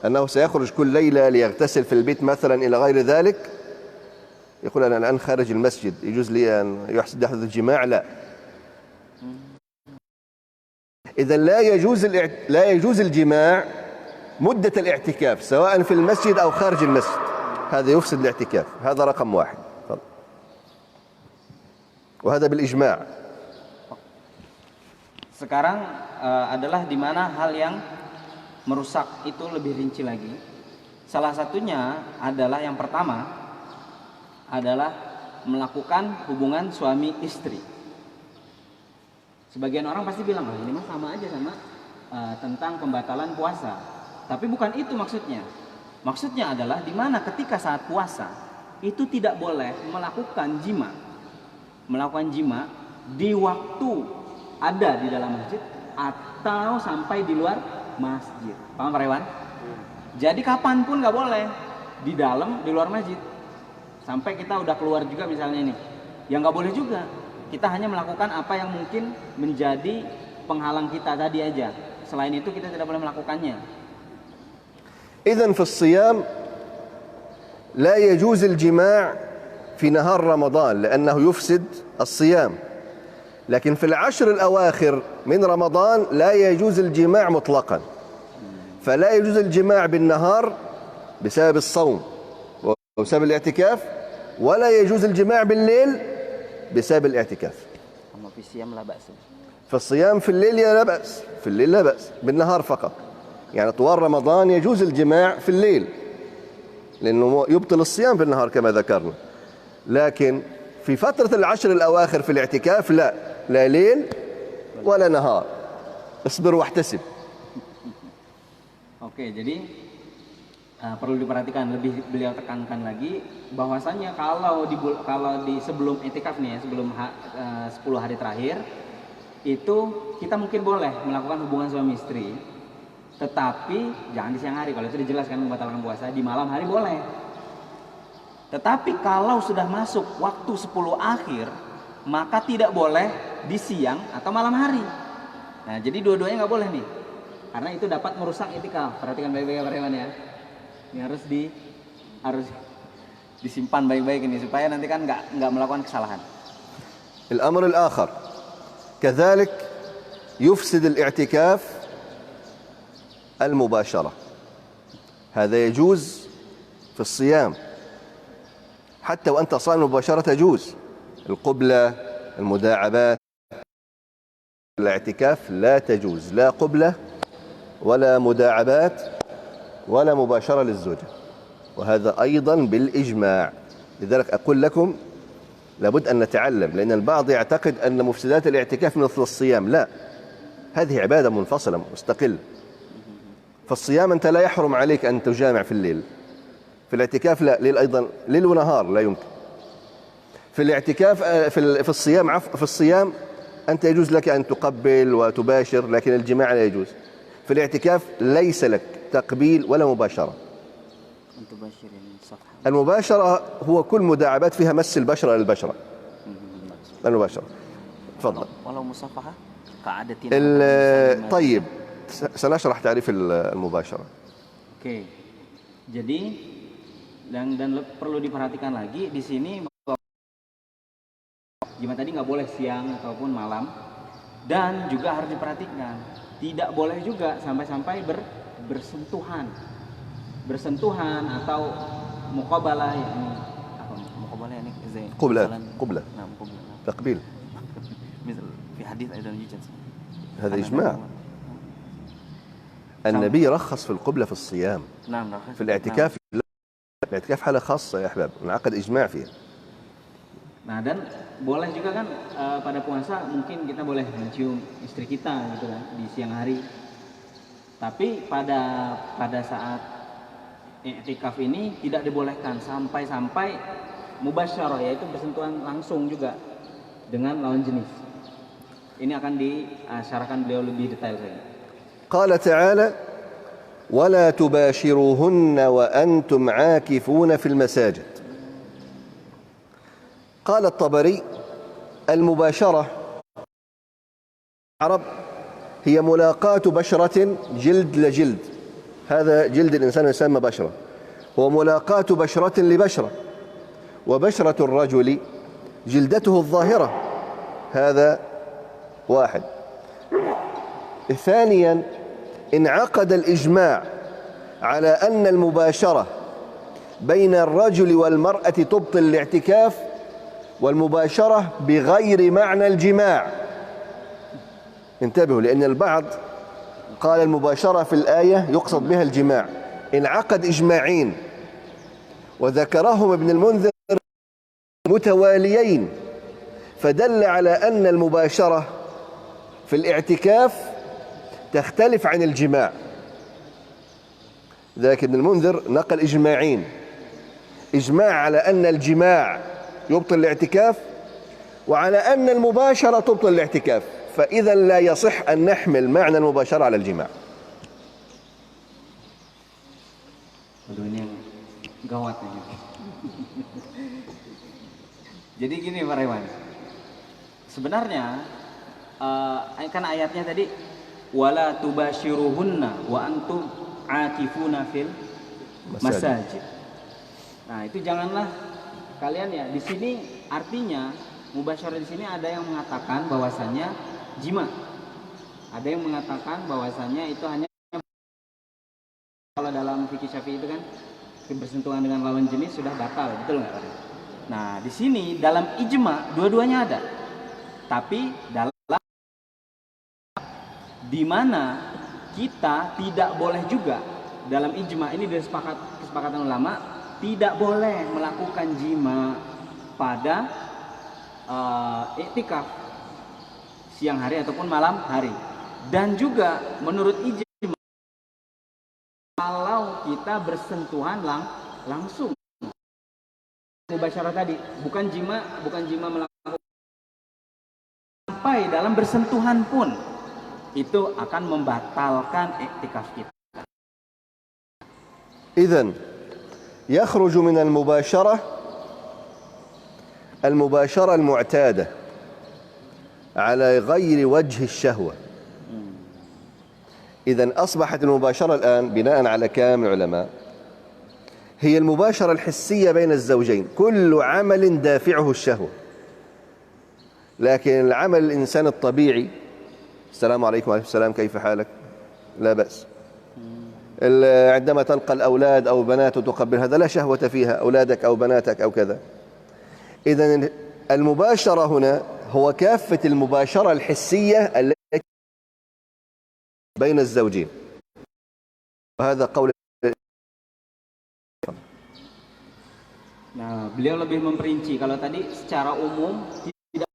أنه سيخرج كل ليلة ليغتسل في البيت مثلا إلى غير ذلك، يقول أنا الآن خارج المسجد يجوز لي أن يحدث الجماع، لا. إذا لا يجوز الجماع مدة الاعتكاف سواء في المسجد أو خارج المسجد، هذا يفسد الاعتكاف. هذا رقم واحد، وهذا بالإجماع. Sekarang adalah di mana hal yang merusak itu lebih rinci lagi. Salah satunya adalah yang pertama adalah melakukan hubungan suami istri. Sebagian orang pasti bilang, oh ini mah sama aja sama tentang pembatalan puasa. Tapi bukan itu maksudnya. Maksudnya adalah di mana ketika saat puasa itu tidak boleh melakukan jima. Melakukan jima di waktu ada di dalam masjid atau sampai di luar masjid. Paham Pak Rewan? Jadi kapanpun nggak boleh, di dalam, di luar masjid. Sampai kita udah keluar juga misalnya nih, yang nggak boleh juga. Kita hanya melakukan apa yang mungkin menjadi penghalang kita tadi aja. Selain itu kita tidak boleh melakukannya. إذن في الصيام لا يجوز الجماع في نهار رمضان لأنه يفسد الصيام. لكن في العشر الأواخر من رمضان لا يجوز الجماع مطلقا، فلا يجوز الجماع بالنهار بسبب الصوم وبسبب الاعتكاف، ولا يجوز الجماع بالليل بسبب الاعتكاف. أما في الصيام لا بأس. في الصيام في الليل لا بأس، في الليل لا بأس، بالنهار فقط. يعني طوال رمضان يجوز الجماع في الليل لأنه يبطل الصيام في النهار كما ذكرنا، لكن في فترة العشر الأواخر في الاعتكاف لا ليل ولا نهار. اصبر واحتسب. Oke, jadi perlu diperhatikan, lebih beliau tekankan lagi bahwasanya kalau di sebelum itikaf nih ya, sebelum 10 hari terakhir itu kita mungkin boleh melakukan hubungan suami istri, tetapi jangan di siang hari. Kalau itu dijelaskan membatalkan puasa, di malam hari boleh. Tetapi kalau sudah masuk waktu 10 akhir, maka tidak boleh di siang atau malam hari. Nah, jadi dua-duanya nggak boleh nih, karena itu dapat merusak itikaf. Perhatikan baik-baik Pak Rewan ya. Ini harus disimpan baik-baik ini supaya nanti kan nggak melakukan kesalahan. الأمر الآخر كذلك يفسد الاعتكاف المباشرة. هذا يجوز في الصيام حتى وأنت صائم مباشرة تجوز. القبلة، المداعبات، الاعتكاف لا تجوز، لا قبلة ولا مداعبات ولا مباشرة للزوجة، وهذا أيضا بالإجماع. لذلك أقول لكم لابد أن نتعلم، لأن البعض يعتقد أن مفسدات الاعتكاف مثل الصيام. لا، هذه عبادة منفصلة مستقلة. فالصيام أنت لا يحرم عليك أن تجامع في الليل، في الاعتكاف لا، ليل أيضا، ليل ونهار لا يمكن. في الاعتكاف في الصيام في الصيام أنت يجوز لك أن تقبل وتباشر، لكن الجماع لا يجوز. في الاعتكاف ليس لك تقبيل ولا مباشرة. المباشرة هو كل مداعبات فيها مس البشرة للبشرة. المباشرة. تفضل. ولو مصافحة كعادة. طيب سنشرح تعريف المباشرة. Oke. Jadi dan perlu diperhatikan lagi di sini gimana tadi nggak boleh siang ataupun malam, dan juga harus diperhatikan tidak boleh juga sampai bersentuhan atau muqabalah yakni apa muqabalah yakni zai قبلة نعم قبلة تقبيل مثل في حديث أيضا يوجد هذا إجماع. النبي رخص في القبلة في الصيام. نعم في الاعتكاف لا. الاعتكاف حالة خاصة يا أحباب، انعقد إجماع فيها. Nah, dan boleh juga kan pada puasa mungkin kita boleh mencium istri kita gitu kan di siang hari. Tapi pada saat i'tikaf ini tidak dibolehkan sampai mubasyarah, yaitu bersentuhan langsung juga dengan lawan jenis. Ini akan disyarahkan beliau lebih detail lagi. قال تعالى: ولا تباشروهن وأنتم عاكفون في المساجد. قال الطبري: المباشرة العرب هي ملاقاة بشرة جلد لجلد، هذا جلد الإنسان يسمى بشرة، هو ملاقاة بشرة لبشرة، وبشرة الرجل جلدته الظاهرة، هذا واحد. ثانيا انعقد الإجماع على أن المباشرة بين الرجل والمرأة تبطل الاعتكاف، والمباشرة بغير معنى الجماع. انتبهوا، لأن البعض قال المباشرة في الآية يقصد بها الجماع. انعقد إجماعين وذكرهم ابن المنذر متواليين، فدل على أن المباشرة في الاعتكاف تختلف عن الجماع. ذاك ابن المنذر نقل إجماعين، إجماع على أن الجماع يبطل الاعتكاف، وعلى أن المباشرة تبطل الاعتكاف، فإذا لا يصح أن نحمل معنى المباشرة على الجماع. Aduh, ini yang gawat ini. Jadi gini Pak Rewan, sebenarnya kan ayatnya tadi wala tubashiruhunna wa antum akifuna fil masajid. Nah, itu janganlah kalian ya. Di sini artinya mubasyarah di sini ada yang mengatakan bahwasanya jima. Ada yang mengatakan bahwasanya itu hanya kalau dalam fikih Syafi'i itu kan bersentuhan dengan lawan jenis sudah batal, betul nggak? Nah, di sini dalam ijma dua-duanya ada. Tapi dalam di mana kita tidak boleh juga dalam ijma ini dari kesepakatan ulama tidak boleh melakukan jima pada iktikaf siang hari ataupun malam hari. Dan juga menurut ijma kalau kita bersentuhan langsung mubasyarah tadi, bukan jima melakukan sampai dalam bersentuhan pun itu akan membatalkan iktikaf kita. إذن يخرج من المباشرة المعتادة على غير وجه الشهوة. إذن أصبحت المباشرة الآن بناء على كلام العلماء هي المباشرة الحسية بين الزوجين، كل عمل دافعه الشهوة. لكن العمل الإنسان الطبيعي، السلام عليكم وعليكم السلام كيف حالك، لا بأس. عندما تلقى الأولاد أو بنات تقبل، هذا لا شهوة فيها، أولادك أو بناتك أو كذا. إذن المباشرة هنا هو كافة المباشرة الحسية التي بين الزوجين، وهذا قول. Nah, beliau lebih memperinci. Kalau tadi secara umum tidak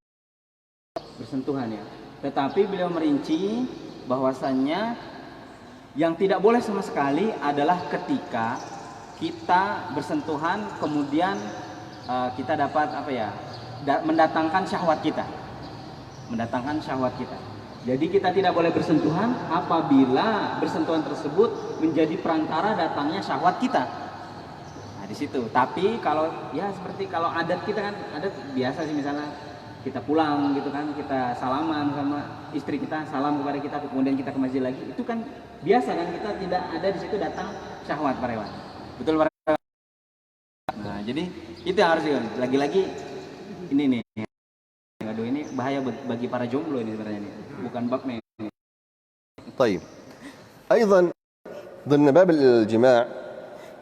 bersentuhan ya, tetapi beliau merinci bahwasannya yang tidak boleh sama sekali adalah ketika kita bersentuhan kemudian kita dapat mendatangkan syahwat kita, Jadi kita tidak boleh bersentuhan apabila bersentuhan tersebut menjadi perantara datangnya syahwat kita. Nah, di situ. Tapi kalau ya seperti kalau adat kita kan, adat biasa sih, misalnya kita pulang gitu kan, kita salaman sama istri kita, salam kepada kita, kemudian kita ke masjid lagi, itu kan biasa kan, kita tidak ada di situ datang syahwat Pak Rewan. Betul Pak Rewan? Nah, jadi itu yang harus dilakukan. Lagi-lagi ini nih. Aduh, ini bahaya bagi para jomblo ini sebenarnya ini. Bukan babnya ini. طيب. أيضا ضمن باب الجماع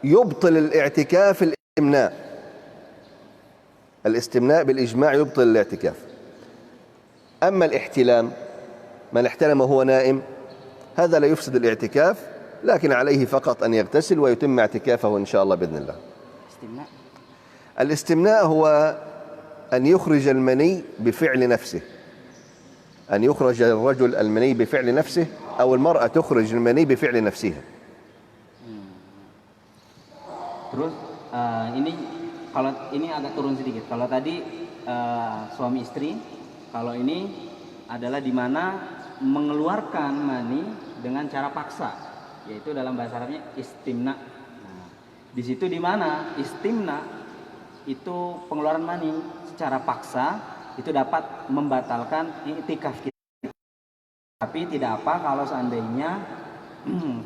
يبطل الاعتكاف الاستمناء بالإجماع يبطل الاعتكاف. أما الاحتلام، من احتلم وهو نائم هذا لا يفسد الاعتكاف، لكن عليه فقط أن يغتسل ويتم اعتكافه إن شاء الله بإذن الله. الاستمناء هو أن يخرج المني بفعل نفسه، أن يخرج الرجل المني بفعل نفسه أو المرأة تخرج المني بفعل نفسها. Terus ini kalau ini agak turun sedikit. Kalau tadi suami istri, kalau ini adalah di mana mengeluarkan mani dengan cara paksa, yaitu dalam bahasa Arabnya istimna. Nah, di situ di mana istimna itu pengeluaran mani secara paksa itu dapat membatalkan iktikaf kita. Tapi tidak apa kalau seandainya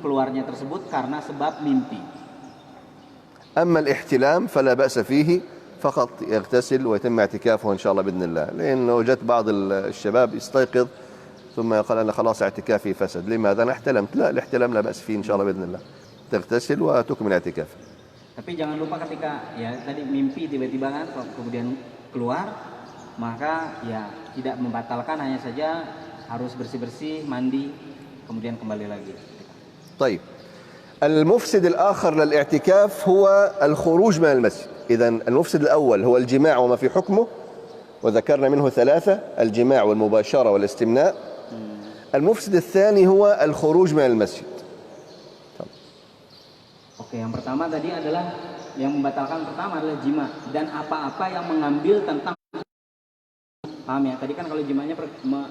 keluarnya tersebut karena sebab mimpi. أما الاحتلام فلا بأس فيه، فقط يغتسل ويتم اعتكافه إن شاء الله بإذن الله. لأنه جت بعض الشباب يستيقظ ثم يقال أنا خلاص اعتكافي فسد. لماذا؟ أنا احتلمت. لا، الاحتلام لا بأس فيه إن شاء الله بإذن الله. تغتسل وتكمل اعتكاف. Tapi jangan lupa ketika ya tadi mimpi tiba-tiba kan kemudian keluar, maka ya tidak membatalkan, hanya saja harus bersih-bersih, mandi, kemudian kembali lagi. طيب المفسد الآخر للاعتكاف هو الخروج من المسجد. إذن المفسد الأول هو الجماع وما في حكمه، وذكرنا منه ثلاثة: الجماع والمباشرة والاستمناء. المفسد الثاني هو الخروج من المسجد. Oke, yang pertama tadi adalah yang membatalkan pertama adalah jima dan apa-apa yang mengambil tentang, paham ya? Tadi kan kalau jimanya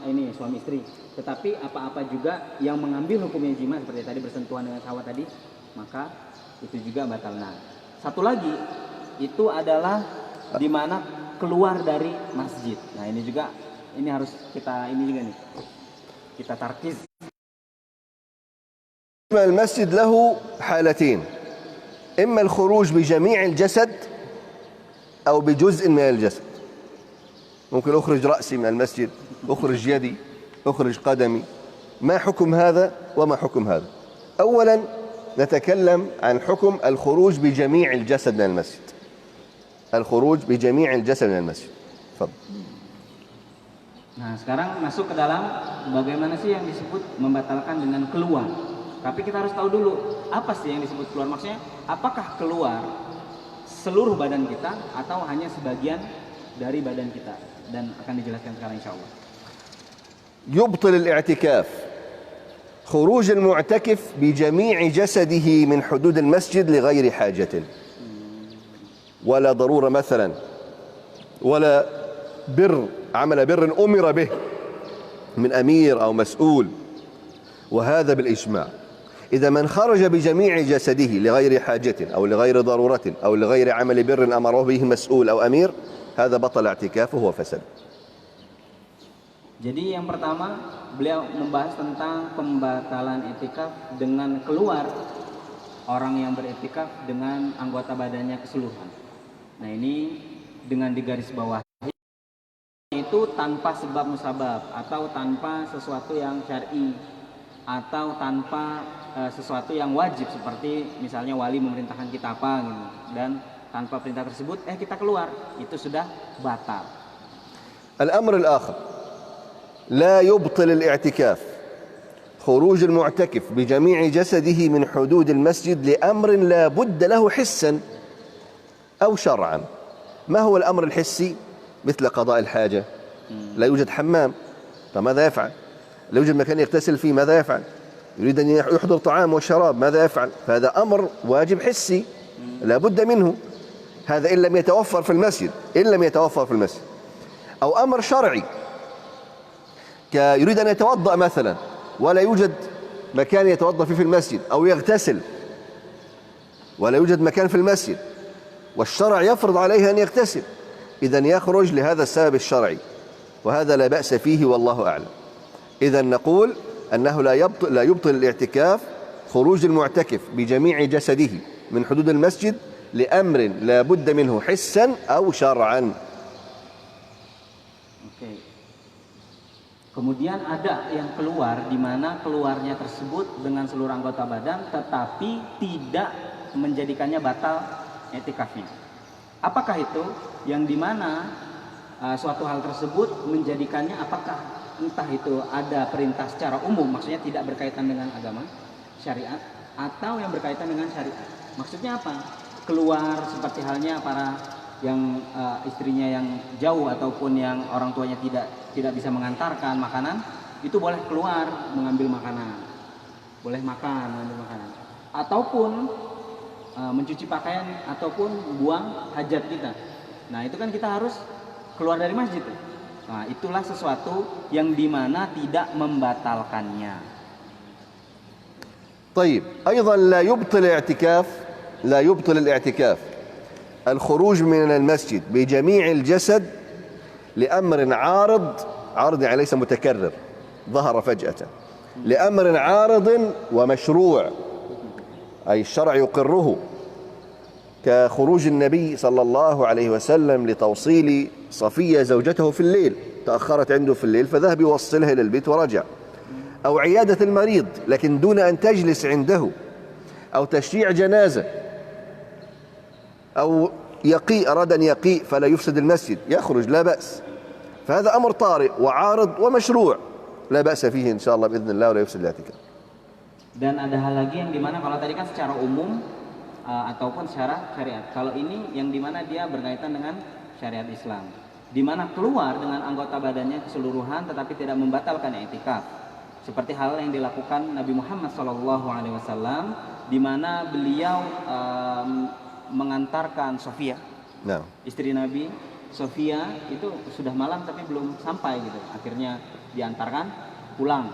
ini suami istri, tetapi apa-apa juga yang mengambil hukumnya jima seperti tadi bersentuhan dengan syahwat tadi, maka itu juga batal. Nah, satu lagi itu adalah di mana keluar dari masjid. Nah, ini juga ini harus kita ini juga nih. Kita tarkis. المسجد له حالتين: إما الخروج بجميع الجسد أو بجزء من الجسد. ممكن أخرج رأسي من المسجد، أخرج يدي، أخرج قدمي. ما حكم هذا وما حكم هذا؟ أولا نتكلم عن حكم الخروج بجميع الجسد من المسجد. الخروج بجميع الجسد من المسجد. تفضل. Nah, sekarang masuk ke dalam bagaimana sih yang disebut membatalkan dengan keluar. Tapi kita harus tahu dulu apa sih yang disebut keluar. Maksudnya apakah keluar seluruh badan kita atau hanya sebagian dari badan kita, dan akan dijelaskan sekarang insyaallah. يبطل الاعتكاف خروج المعتكف بجميع جسده من حدود المسجد لغير حاجة ولا ضرورة مثلا ولا عمل بر أمر به من أمير أو مسؤول، وهذا بالإجماع. إذا من خرج بجميع جسده لغير حاجة أو لغير ضرورة أو لغير عمل بر أمره به مسؤول أو أمير، هذا بطل اعتكافه وفسد. Jadi yang pertama beliau membahas tentang pembatalan i'tikaf dengan keluar orang yang beriktikaf dengan anggota badannya keseluruhan. Nah, ini dengan digarisbawahi itu tanpa sebab musabab atau tanpa sesuatu yang syar'i atau tanpa sesuatu yang wajib, seperti misalnya wali memerintahkan kita apa gitu, dan tanpa perintah tersebut kita keluar, itu sudah batal. الأمر الآخر: لا يبطل الاعتكاف خروج المعتكف بجميع جسده من حدود المسجد لأمر لا بد له حسا أو شرعا. ما هو الأمر الحسي؟ مثل قضاء الحاجة. لا يوجد حمام، فماذا يفعل؟ لا يوجد مكان يغتسل فيه، ماذا يفعل؟ يريد أن يحضر طعام وشراب، ماذا يفعل؟ فهذا أمر واجب حسي لا بد منه. هذا إن لم يتوفر في المسجد، إن لم يتوفر في المسجد. أو أمر شرعي يريد أن يتوضأ مثلا ولا يوجد مكان يتوضأ فيه في المسجد، أو يغتسل ولا يوجد مكان في المسجد والشرع يفرض عليه أن يغتسل، إذن يخرج لهذا السبب الشرعي، وهذا لا بأس فيه والله أعلم. إذن نقول أنه لا يبطل الاعتكاف خروج المعتكف بجميع جسده من حدود المسجد لأمر لا بد منه حسا أو شرعا. Oke. Kemudian ada yang keluar, di mana keluarnya tersebut dengan seluruh anggota badan tetapi tidak menjadikannya batal i'tikafnya. Apakah itu? Yang di mana suatu hal tersebut menjadikannya, apakah entah itu ada perintah secara umum, maksudnya tidak berkaitan dengan agama, syariat, atau yang berkaitan dengan syariat. Maksudnya apa? Keluar seperti halnya para yang istrinya yang jauh ataupun yang orang tuanya tidak bisa mengantarkan makanan, itu boleh keluar mengambil makanan, boleh makan, mengambil makanan, ataupun mencuci pakaian ataupun buang hajat kita. Nah, itu kan kita harus keluar dari masjid. Nah, itulah sesuatu yang dimana tidak membatalkannya. طيب أيضا لا يبطل الاعتكاف الخروج من المسجد بجميع الجسد لأمر عارض يعني ليس متكرر، ظهر فجأة، لأمر عارض ومشروع أي الشرع يقره، كخروج النبي صلى الله عليه وسلم لتوصيل صفية زوجته في الليل، تأخرت عنده في الليل فذهب يوصلها إلى البيت ورجع. أو عيادة المريض لكن دون أن تجلس عنده، أو تشييع جنازة، أو يقي، أراد أن يقي فلا يفسد المسجد، يخرج لا بأس. فهذا أمر طارئ وعارض ومشروع لا بأس فيه إن شاء الله بإذن الله ولا يفسد الاعتكاف. Dan ada hal lagi yang dimana kalau tadi kan secara umum ataupun secara syariat. Kalau ini yang dimana dia berkaitan dengan syariat Islam, dimana keluar dengan anggota badannya keseluruhan tetapi tidak membatalkan i'tikaf. Seperti hal yang dilakukan Nabi Muhammad SAW, dimana beliau mengantarkan Sofia, istri Nabi Sofia itu sudah malam tapi belum sampai gitu. Akhirnya diantarkan pulang.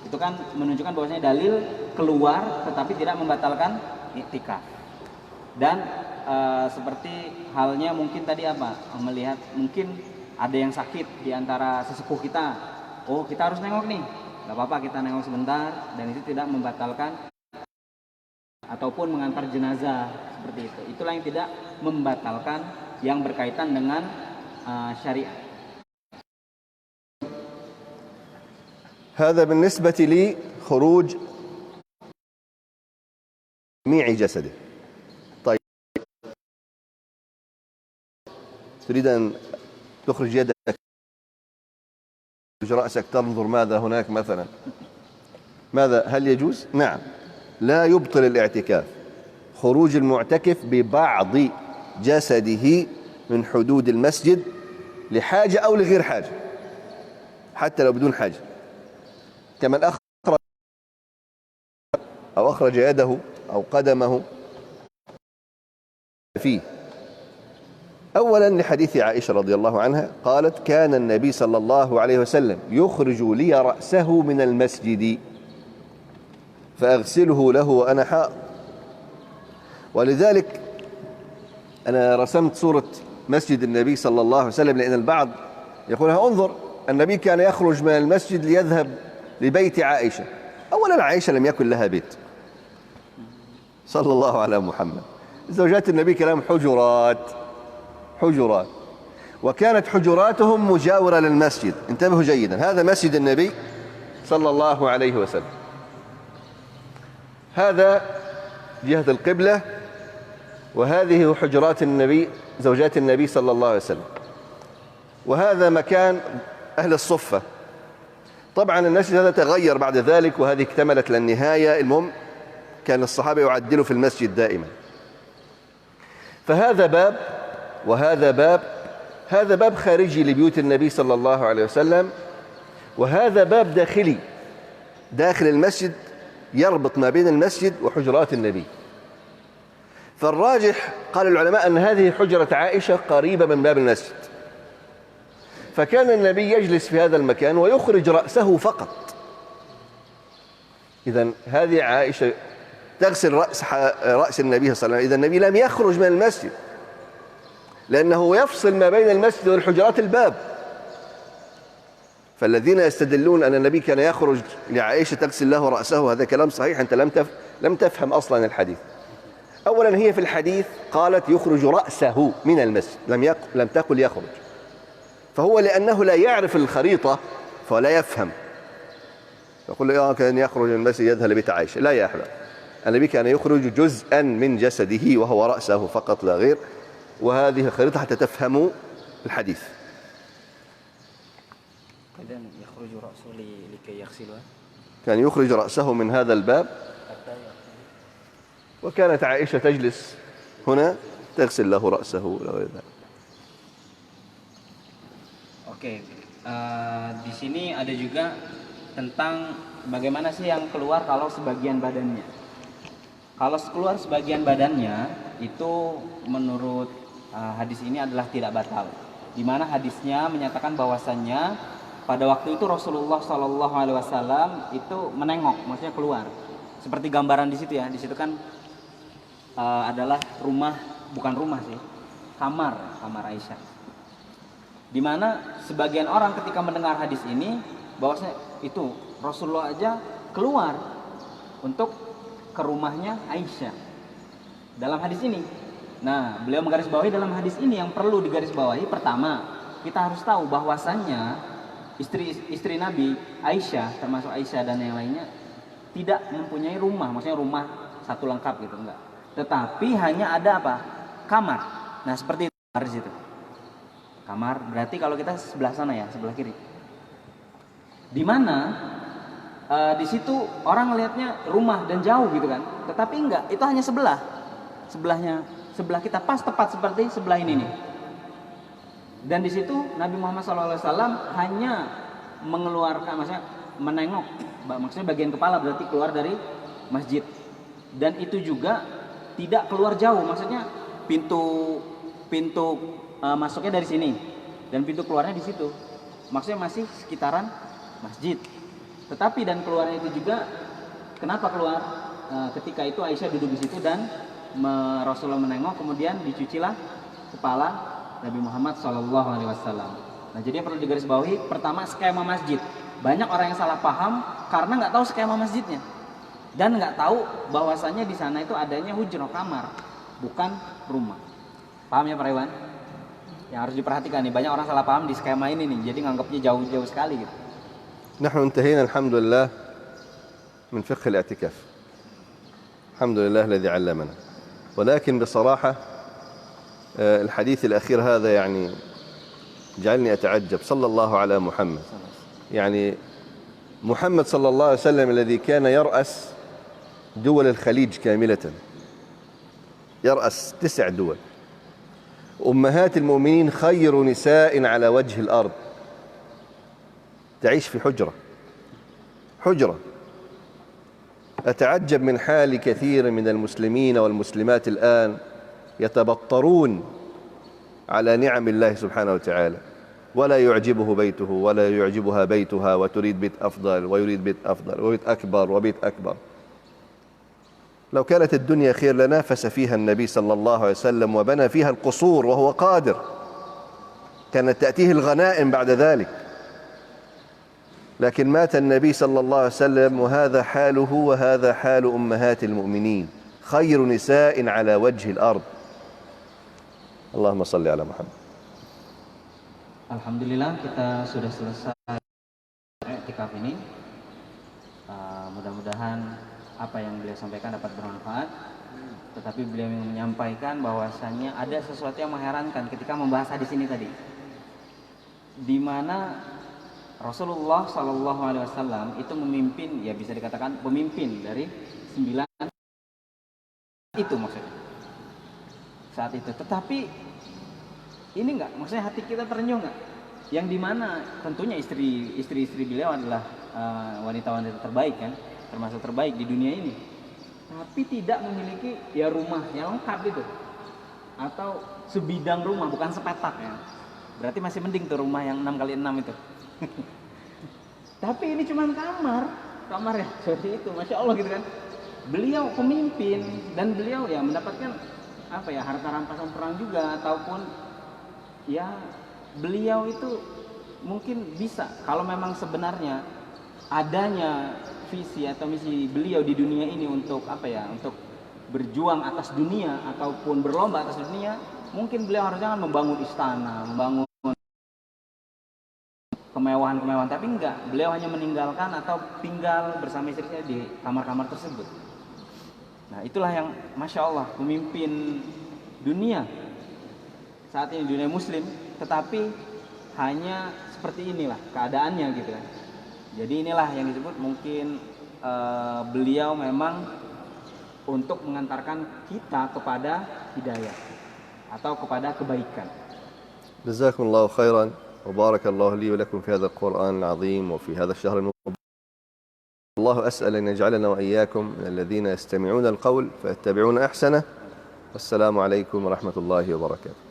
Itu kan menunjukkan bahwasanya dalil keluar tetapi tidak membatalkan i'tikaf. Dan seperti halnya mungkin tadi melihat mungkin ada yang sakit di antara sesepuh kita. Oh, kita harus nengok nih. Gak apa-apa kita nengok sebentar, dan itu tidak membatalkan ataupun mengantar jenazah seperti itu. Itulah yang tidak membatalkan yang berkaitan dengan syariat. هذا بالنسبة لخروج جميع جسده. طيب، تريد أن تخرج يدك، تخرج رأسك، تنظر ماذا هناك مثلا، ماذا، هل يجوز؟ نعم، لا يبطل الاعتكاف خروج المعتكف ببعض جسده من حدود المسجد لحاجة أو لغير حاجة، حتى لو بدون حاجة، كمن أخرج يده أو قدمه فيه. أولا لحديث عائشة رضي الله عنها قالت: كان النبي صلى الله عليه وسلم يخرج لي رأسه من المسجد فأغسله له وأنا حائض. ولذلك أنا رسمت صورة مسجد النبي صلى الله عليه وسلم، لأن البعض يقولها انظر النبي كان يخرج من المسجد ليذهب لبيت عائشة. أولا عائشة لم يكن لها بيت صلى الله على محمد، زوجات النبي كلام حجرات، وكانت حجراتهم مجاورة للمسجد. انتبهوا جيدا، هذا مسجد النبي صلى الله عليه وسلم، هذا جهة القبلة، وهذه حجرات النبي زوجات النبي صلى الله عليه وسلم، وهذا مكان أهل الصفة. طبعا المسجد هذا تغير بعد ذلك وهذه اكتملت للنهاية. المهم كان الصحابة يعدلوا في المسجد دائما. فهذا باب وهذا باب، هذا باب خارجي لبيوت النبي صلى الله عليه وسلم، وهذا باب داخلي داخل المسجد يربط ما بين المسجد وحجرات النبي. فالراجح قال العلماء أن هذه حجرة عائشة قريبة من باب المسجد، فكان النبي يجلس في هذا المكان ويخرج رأسه فقط. إذن هذه عائشة تغسل رأس النبي صلى الله عليه وسلم. إذا النبي لم يخرج من المسجد، لأنه يفصل ما بين المسجد والحجرات الباب. فالذين يستدلون أن النبي كان يخرج لعائشة تغسل له رأسه، هذا كلام صحيح، أنت لم تفهم أصلا الحديث. أولا هي في الحديث قالت يخرج رأسه من المسجد، لم تقل يخرج. فهو لأنه لا يعرف الخريطة فلا يفهم، يقول له كان يخرج من المسجد يذهب لبيت عائشة. لا يا أحباب، النبي كان يخرج جزءا من جسده وهو رأسه فقط لا غير، وهذه الخريطة حتى تفهموا الحديث. كان يخرج رأسه من هذا الباب، وكانت عائشة تجلس هنا تغسل له رأسه ولا غير ذلك. Oke, di sini ada juga tentang bagaimana sih yang keluar kalau sebagian badannya. Kalau keluar sebagian badannya itu menurut hadis ini adalah tidak batal. Di mana hadisnya menyatakan bahwasannya pada waktu itu Rasulullah SAW itu menengok, maksudnya keluar. Seperti gambaran di situ ya, di situ kan adalah rumah, bukan rumah sih, kamar Aisyah. Di mana sebagian orang ketika mendengar hadis ini bahwasanya itu Rasulullah aja keluar untuk ke rumahnya Aisyah dalam hadis ini. Nah, beliau menggarisbawahi dalam hadis ini yang perlu digarisbawahi, pertama kita harus tahu bahwasannya istri Nabi Aisyah, termasuk Aisyah dan yang lainnya, tidak mempunyai rumah, maksudnya rumah satu lengkap gitu, enggak. Tetapi hanya ada apa? Kamar. Nah seperti itu di situ. Kamar berarti kalau kita sebelah sana ya, sebelah kiri. Di mana di situ orang melihatnya rumah dan jauh gitu kan. Tetapi enggak, itu hanya sebelah kita, pas tepat seperti sebelah ini nih. Dan di situ Nabi Muhammad SAW hanya mengeluarkan, maksudnya menengok, maksudnya bagian kepala berarti keluar dari masjid. Dan itu juga tidak keluar jauh, maksudnya pintu masuknya dari sini dan pintu keluarnya di situ. Maksudnya masih sekitaran masjid. Tetapi dan keluarnya itu juga, kenapa keluar? Ketika itu Aisyah duduk di situ dan Rasulullah menengok, kemudian dicucilah kepala Nabi Muhammad SAW. Nah, jadi yang perlu digarisbawahi, pertama skema masjid. Banyak orang yang salah paham karena nggak tahu skema masjidnya dan nggak tahu bahwasanya di sana itu adanya hujrah, kamar, bukan rumah. Paham ya Pak Iwan? Yang harus diperhatikan nih, banyak orang salah paham di skema ini nih, jadi nganggapnya jauh-jauh sekali gitu. نحن انتهينا الحمد لله من فقه الاعتكاف. الحمد لله الذي علمنا. ولكن بصراحة الحديث الأخير هذا يعني جعلني أتعجب. صلى الله على محمد. يعني محمد صلى الله عليه وسلم الذي كان يرأس دول الخليج كاملة، يرأس 9 دول. أمهات المؤمنين خير نساء على وجه الأرض تعيش في حجرة. أتعجب من حال كثير من المسلمين والمسلمات الآن يتبطرون على نعم الله سبحانه وتعالى، ولا يعجبه بيته ولا يعجبها بيتها، وتريد بيت أفضل ويريد بيت أفضل وبيت أكبر وبيت أكبر. لو كانت الدنيا خير لنافس فيها النبي صلى الله عليه وسلم وبنى فيها القصور وهو قادر، كانت تأتيه الغنائم بعد ذلك. لكن مات النبي صلى الله عليه وسلم وهذا حاله وهذا حال أمهات المؤمنين، خير نساء على وجه الأرض. اللهم صل على محمد. Alhamdulillah kita sudah selesai i'tikaf ini. Mudah-mudahan apa yang beliau sampaikan dapat bermanfaat. Tetapi beliau menyampaikan bahwasannya ada sesuatu yang mengherankan ketika membahas hadis ini tadi, di mana Rasulullah SAW itu memimpin, ya bisa dikatakan pemimpin dari 9 itu maksudnya saat itu. Tetapi ini enggak, maksudnya hati kita terenyuh enggak? Yang dimana tentunya istri beliau adalah wanita-wanita terbaik kan, termasuk terbaik di dunia ini. Tapi tidak memiliki ya rumah yang lengkap gitu, atau sebidang rumah, bukan sepetak ya. Berarti masih mending tuh rumah yang 6x6 itu. Tapi ini cuma kamar ya, seperti itu, masya Allah gitu kan. Beliau pemimpin dan beliau ya mendapatkan apa ya, harta rampasan perang juga, ataupun ya beliau itu mungkin bisa, kalau memang sebenarnya adanya visi atau misi beliau di dunia ini untuk apa ya, untuk berjuang atas dunia ataupun berlomba atas dunia, mungkin beliau harusnya kan membangun istana, membangun kemewahan-kemewahan, tapi enggak, beliau hanya meninggalkan atau tinggal bersama istrinya di kamar-kamar tersebut. Nah itulah yang masya Allah pemimpin dunia saat ini, dunia muslim, tetapi hanya seperti inilah keadaannya gitu kan. Jadi inilah yang disebut mungkin beliau memang untuk mengantarkan kita kepada hidayah atau kepada kebaikan. Jazakumullahu khairan وبارك الله لي ولكم في هذا القرآن العظيم وفي هذا الشهر المبارك. الله أسأل أن يجعلنا وإياكم من الذين يستمعون القول فيتبعون أحسنه. والسلام عليكم ورحمة الله وبركاته.